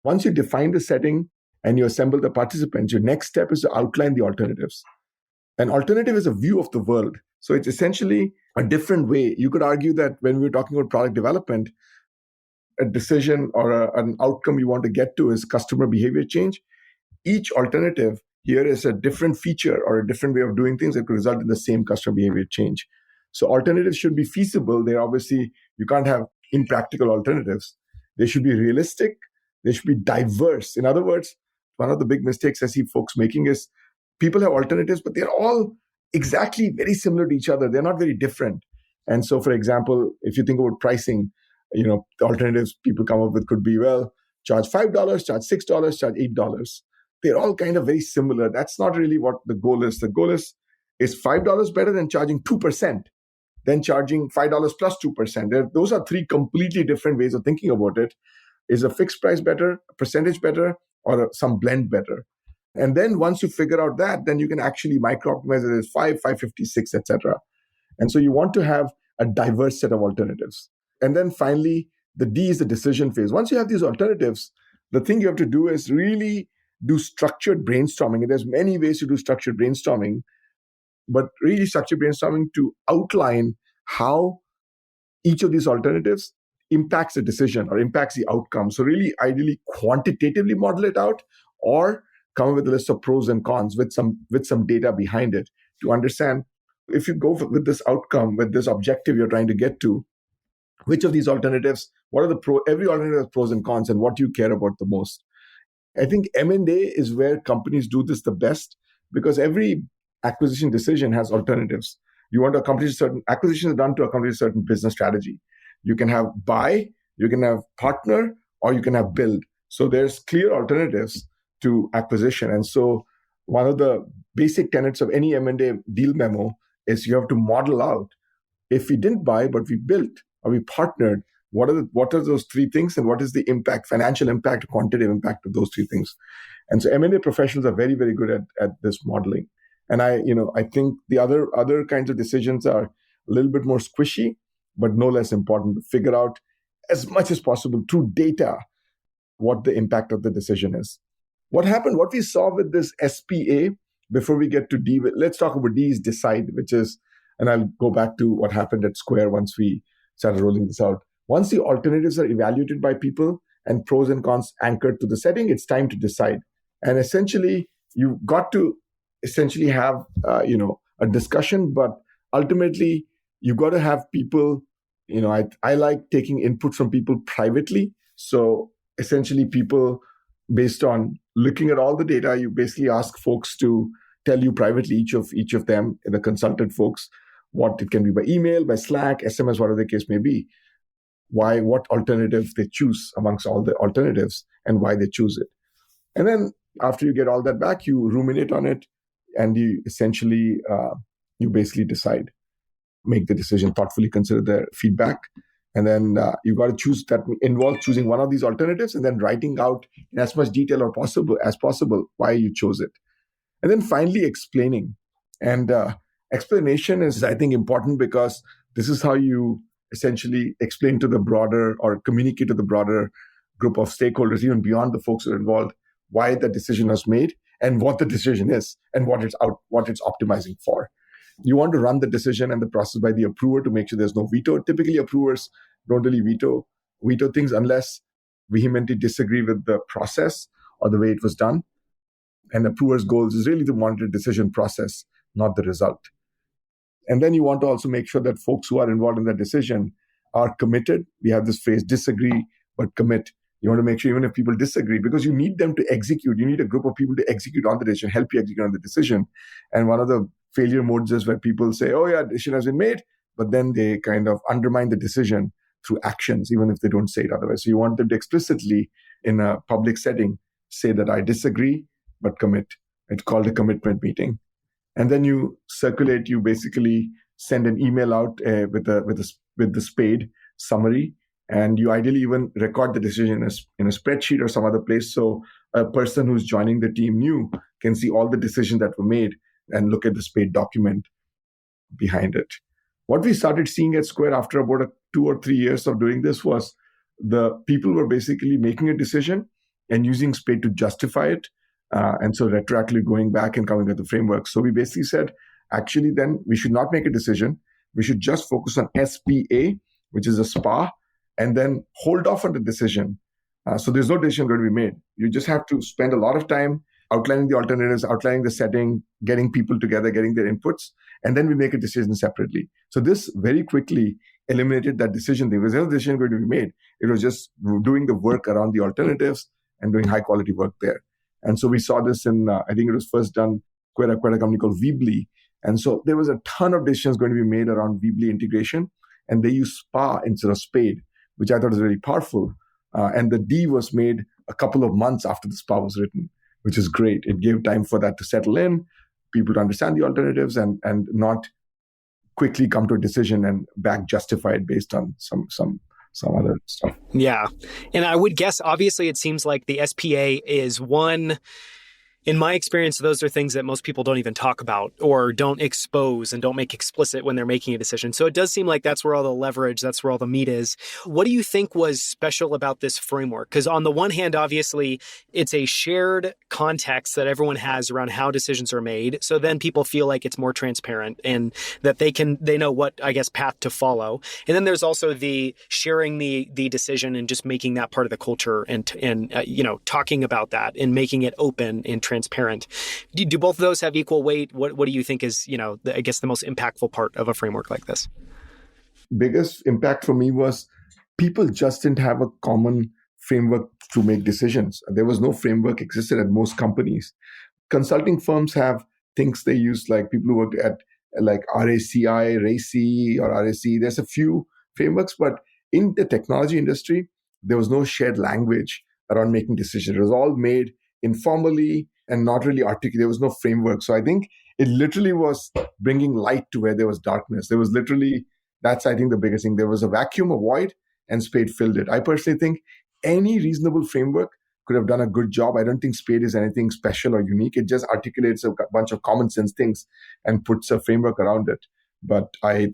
Once you define the setting and you assemble the participants, your next step is to outline the alternatives. An alternative is a view of the world. So it's essentially a different way. You could argue that when we're talking about product development, a decision or an outcome you want to get to is customer behavior change. Each alternative here is a different feature or a different way of doing things that could result in the same customer behavior change. So alternatives should be feasible. They're obviously, you can't have impractical alternatives. They should be realistic. They should be diverse. In other words, one of the big mistakes I see folks making is people have alternatives, but they're all exactly very similar to each other. They're not very different. And so, for example, if you think about pricing, the alternatives people come up with could be, well, charge $5, charge $6, charge $8. They're all kind of very similar. That's not really what the goal is. The goal is $5 better than charging 2%, than charging $5 plus 2%. Those are three completely different ways of thinking about it. Is a fixed price better, a percentage better, or some blend better? And then once you figure out that, then you can actually micro-optimize it as 5, 556, etc. And so you want to have a diverse set of alternatives. And then finally, the D is the decision phase. Once you have these alternatives, the thing you have to do is really do structured brainstorming. And there's many ways to do structured brainstorming, but really structured brainstorming to outline how each of these alternatives impacts the decision or impacts the outcome. So really, ideally, quantitatively model it out or come up with a list of pros and cons with some data behind it to understand if you go with this outcome, with this objective you're trying to get to, which of these alternatives, what are every alternative has pros and cons, and what do you care about the most? I think M&A is where companies do this the best because every acquisition decision has alternatives. You want to accomplish certain acquisitions done to accomplish a certain business strategy. You can have buy, you can have partner, or you can have build. So there's clear alternatives to acquisition. And so one of the basic tenets of any M&A deal memo is you have to model out, if we didn't buy, but we built or we partnered, what are those three things and what is the impact, financial impact, quantitative impact of those three things? And so M&A professionals are very, very good at this modeling. And I think the other kinds of decisions are a little bit more squishy, but no less important to figure out as much as possible through data what the impact of the decision is. What we saw with this S.P.A.D.E, before we get to D, let's talk about D is decide, which is, and I'll go back to what happened at Square once we started rolling this out. Once the alternatives are evaluated by people and pros and cons anchored to the setting, it's time to decide. And essentially, you've got to essentially have a discussion, but ultimately, you've got to have people I like taking input from people privately. So essentially people, based on looking at all the data, you basically ask folks to tell you privately, each of them, the consulted folks, what it can be by email, by Slack, SMS, whatever the case may be, what alternative they choose amongst all the alternatives and why they choose it. And then after you get all that back, you ruminate on it and you essentially, you basically decide, make the decision, thoughtfully consider their feedback. And then you got to choose, that involves choosing one of these alternatives and then writing out in as much detail as possible why you chose it. And then finally explaining. And explanation is, I think, important because this is how you essentially explain to the broader or communicate to the broader group of stakeholders, even beyond the folks who are involved, why the decision was made and what the decision is and what it's optimizing for. You want to run the decision and the process by the approver to make sure there's no veto. Typically, approvers don't really veto things unless vehemently disagree with the process or the way it was done. And approvers' goals is really to monitor the decision process, not the result. And then you want to also make sure that folks who are involved in that decision are committed. We have this phrase, disagree, but commit. You want to make sure even if people disagree, because you need them to execute, you need a group of people to execute on the decision, help you execute on the decision. And one of the failure modes is where people say, oh yeah, decision has been made, but then they kind of undermine the decision through actions, even if they don't say it otherwise. So you want them to explicitly, in a public setting, say that I disagree, but commit. It's called a commitment meeting. And then you circulate, you basically send an email out with the S.P.A.D.E summary, and you ideally even record the decision in a spreadsheet or some other place, so a person who's joining the team new can see all the decisions that were made and look at the S.P.A.D.E document behind it. What we started seeing at Square after about 2 or 3 years of doing this was the people were basically making a decision and using S.P.A.D.E to justify it. And so retroactively going back and coming with the framework. So we basically said, actually, then we should not make a decision. We should just focus on S.P.A., which is a SPA, and then hold off on the decision. So there's no decision going to be made. You just have to spend a lot of time outlining the alternatives, outlining the setting, getting people together, getting their inputs, and then we make a decision separately. So this very quickly eliminated that decision thing. There was no decision going to be made. It was just doing the work around the alternatives and doing high quality work there. And so we saw this in, I think it was first done, quite a company called Weebly. And so there was a ton of decisions going to be made around Weebly integration. And they used SPA instead of S.P.A.D.E, which I thought was really powerful. And the D was made a couple of months after the SPA was written, which is great. It gave time for that to settle in, people to understand the alternatives and not quickly come to a decision and back justify it based on some other stuff. Yeah. And I would guess, obviously, it seems like the S.P.A. is one, in my experience, those are things that most people don't even talk about or don't expose and don't make explicit when they're making a decision. So it does seem like that's where all the leverage, that's where all the meat is. What do you think was special about this framework? Because on the one hand, obviously, it's a shared context that everyone has around how decisions are made. So then people feel like it's more transparent and that they know what, I guess, path to follow. And then there's also the sharing the decision and just making that part of the culture and talking about that and making it open and transparent. Do both of those have equal weight? What do you think is, I guess the most impactful part of a framework like this? Biggest impact for me was people just didn't have a common framework to make decisions. There was no framework existed at most companies. Consulting firms have things they use, like people who work at like RACI or RAC. There's a few frameworks, but in the technology industry, there was no shared language around making decisions. It was all made informally and not really articulate. There was no framework. So I think it literally was bringing light to where there was darkness. There was literally, that's I think the biggest thing. There was a vacuum, a void, and S.P.A.D.E filled it. I personally think any reasonable framework could have done a good job. I don't think S.P.A.D.E is anything special or unique. It just articulates a bunch of common sense things and puts a framework around it. But I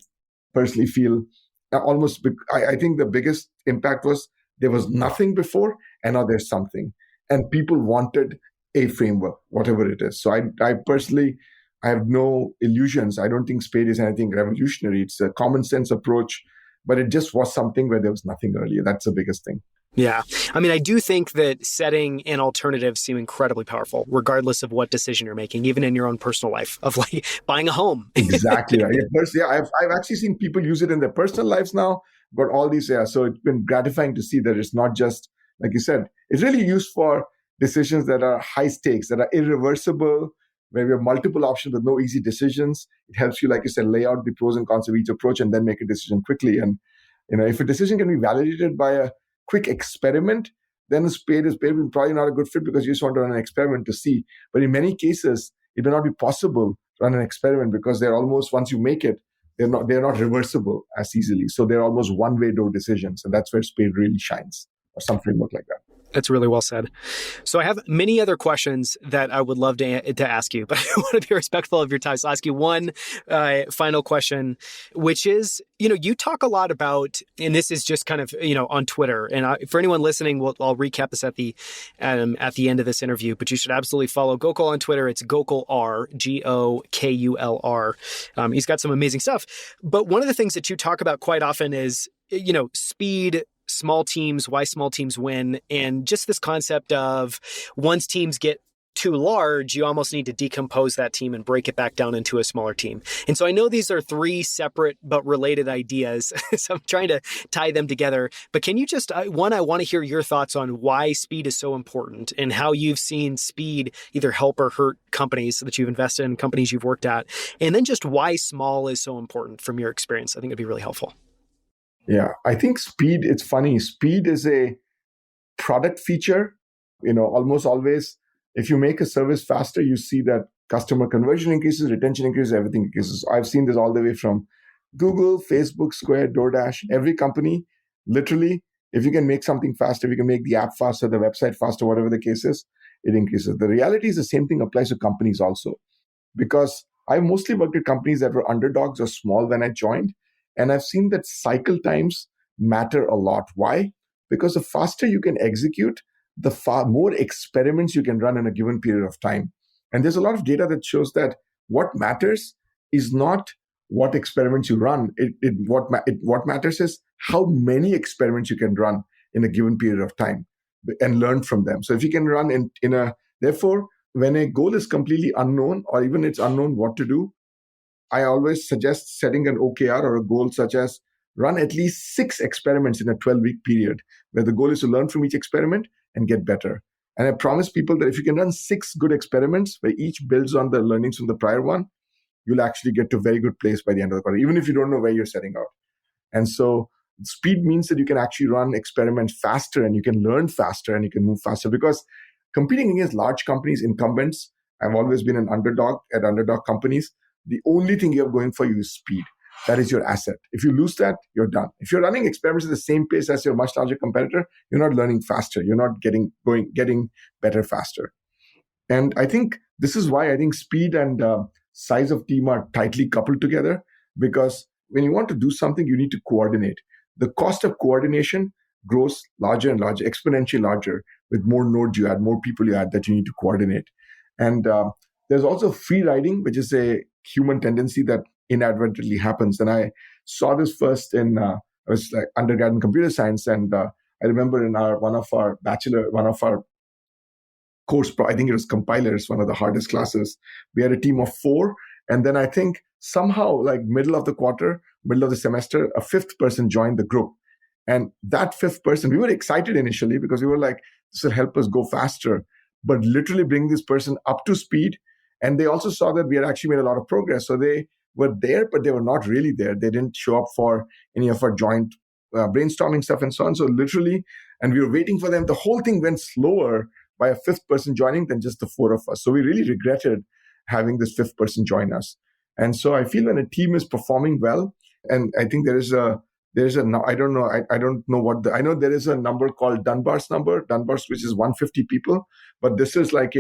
personally feel I think the biggest impact was there was nothing before and now there's something. And people wanted a framework, whatever it is. So I personally, I have no illusions. I don't think S.P.A.D.E is anything revolutionary. It's a common sense approach, but it just was something where there was nothing earlier. That's the biggest thing. Yeah. I mean, I do think that setting an alternative seem incredibly powerful, regardless of what decision you're making, even in your own personal life of like buying a home. Exactly right. I've actually seen people use it in their personal lives now, but all these, so it's been gratifying to see that it's not just, like you said, it's really used for decisions that are high stakes, that are irreversible, where we have multiple options with no easy decisions. It helps you, like you said, lay out the pros and cons of each approach and then make a decision quickly. And, if a decision can be validated by a quick experiment, then a spade is probably not a good fit because you just want to run an experiment to see. But in many cases, it may not be possible to run an experiment because they're almost, once you make it, they're not reversible as easily. So they're almost one-way door decisions. And that's where spade really shines, or some framework like that. That's really well said. So I have many other questions that I would love to ask you, but I want to be respectful of your time. So I'll ask you one final question, which is, you talk a lot about, and this is just kind of, on Twitter. And for anyone listening, I'll recap this at the end of this interview, but you should absolutely follow Gokul on Twitter. It's Gokul R, Gokulr. He's got some amazing stuff. But one of the things that you talk about quite often is, speed, small teams, why small teams win, and just this concept of once teams get too large, you almost need to decompose that team and break it back down into a smaller team. And so I know these are three separate but related ideas, so I'm trying to tie them together. But can you just, I want to hear your thoughts on why speed is so important and how you've seen speed either help or hurt companies that you've invested in, companies you've worked at, and then just why small is so important from your experience. I think it'd be really helpful. Yeah, I think speed, it's funny. Speed is a product feature. Almost always, if you make a service faster, you see that customer conversion increases, retention increases, everything increases. I've seen this all the way from Google, Facebook, Square, DoorDash, every company. Literally, if you can make something faster, if you can make the app faster, the website faster, whatever the case is, it increases. The reality is the same thing applies to companies also. Because I mostly worked at companies that were underdogs or small when I joined. And I've seen that cycle times matter a lot. Why? Because the faster you can execute, the far more experiments you can run in a given period of time. And there's a lot of data that shows that what matters is not what experiments you run. What matters is how many experiments you can run in a given period of time and learn from them. So if you can run therefore, when a goal is completely unknown or even it's unknown what to do, I always suggest setting an OKR or a goal such as run at least 6 experiments in a 12-week period, where the goal is to learn from each experiment and get better. And I promise people that if you can run 6 good experiments where each builds on the learnings from the prior one, you'll actually get to a very good place by the end of the quarter, even if you don't know where you're setting out. And so speed means that you can actually run experiments faster and you can learn faster and you can move faster, because competing against large companies, incumbents, I've always been an underdog at underdog companies. The only thing you have going for you is speed. That is your asset. If you lose that, you're done. If you're running experiments at the same pace as your much larger competitor, you're not learning faster. You're not getting better faster. And I think this is why I think speed and size of team are tightly coupled together, because when you want to do something, you need to coordinate. The cost of coordination grows larger and larger, exponentially larger, with more nodes you add, more people you add that you need to coordinate. And there's also free riding, which is a human tendency that inadvertently happens. And I saw this first I was like undergrad in computer science. And I remember in one of our course, I think it was compilers, one of the hardest classes, we had a team of 4. And then I think somehow like middle of the semester, a 5th person joined the group. And that 5th person, we were excited initially because we were like, this will help us go faster, but literally bring this person up to speed. And they also saw that we had actually made a lot of progress. So they were there, but they were not really there. They didn't show up for any of our joint brainstorming stuff and so on. So literally, and we were waiting for them. The whole thing went slower by a 5th person joining than just the 4 of us. So we really regretted having this 5th person join us. And so I feel when a team is performing well, and I think I know there is a number called Dunbar's number, which is 150 people, but this is like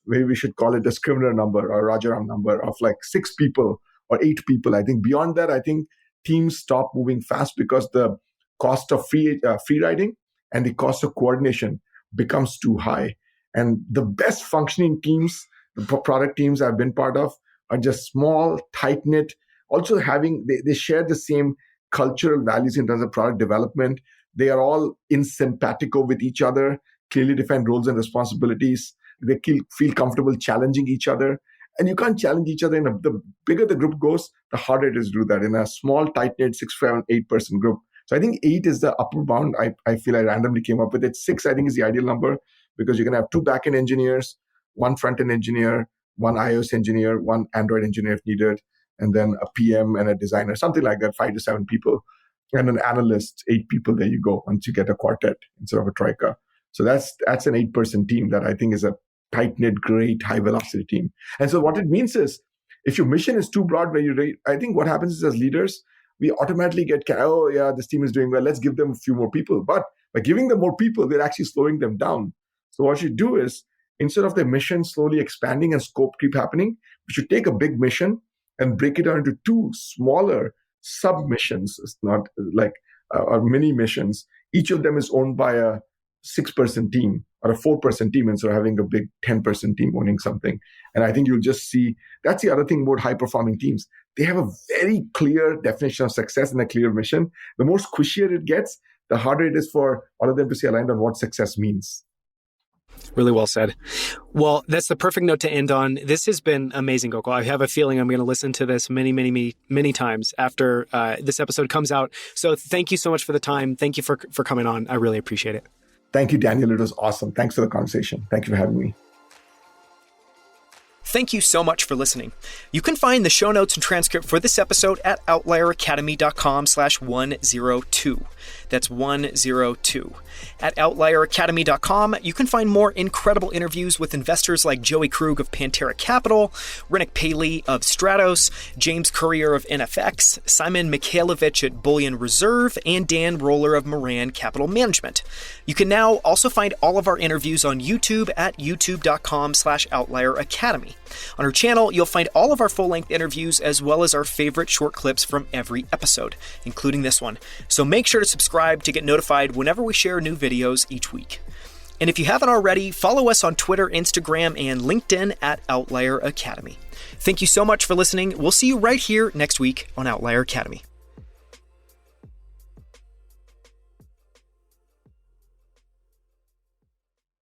maybe we should call it a Scrivner number or Rajaram number of like 6 people or 8 people. I think beyond that, I think teams stop moving fast because the cost of free riding and the cost of coordination becomes too high. And the best functioning teams, the product teams I've been part of, are just small, tight-knit, also they share the same cultural values in terms of product development. They are all in simpatico with each other, clearly defined roles and responsibilities. They feel comfortable challenging each other. And you can't challenge each other. The bigger the group goes, the harder it is to do that. In a small, tight-knit 6, 7, 8-person group. So I think 8 is the upper bound. I feel I randomly came up with it. 6, I think, is the ideal number because you're going to have 2 back-end engineers, 1 front-end engineer, 1 iOS engineer, 1 Android engineer if needed, and then a PM and a designer, something like that, 5 to 7 people. And an analyst, 8 people. There you go. Once you get a quartet instead of a troika. So that's an 8-person team that I think is a tight-knit, great, high-velocity team. And so what it means is, if your mission is too broad, I think what happens is as leaders, we automatically get, oh yeah, this team is doing well, let's give them a few more people. But by giving them more people, we're actually slowing them down. So what you do is, instead of the mission slowly expanding and scope keep happening, we should take a big mission and break it down into 2 smaller sub-missions. It's not like or mini missions. Each of them is owned by a 6-person team or a 4-person team instead of having a big 10-person team owning something. And I think you'll just see, that's the other thing about high-performing teams. They have a very clear definition of success and a clear mission. The more squishier it gets, the harder it is for all of them to see aligned on what success means. Really well said. Well, that's the perfect note to end on. This has been amazing, Gokul. I have a feeling I'm going to listen to this many times after this episode comes out. So thank you so much for the time. Thank you for coming on. I really appreciate it. Thank you, Daniel. It was awesome. Thanks for the conversation. Thank you for having me. Thank you so much for listening. You can find the show notes and transcript for this episode at outlieracademy.com/102. That's 102. At outlieracademy.com, you can find more incredible interviews with investors like Joey Krug of Pantera Capital, Rinnik Paley of Stratos, James Currier of NFX, Simon Mikhailovich at Bullion Reserve, and Dan Roller of Moran Capital Management. You can now also find all of our interviews on YouTube at youtube.com/outlieracademy. On our channel, you'll find all of our full-length interviews as well as our favorite short clips from every episode, including this one. So make sure to subscribe to get notified whenever we share new videos each week. And if you haven't already, follow us on Twitter, Instagram, and LinkedIn at Outlier Academy. Thank you so much for listening. We'll see you right here next week on Outlier Academy.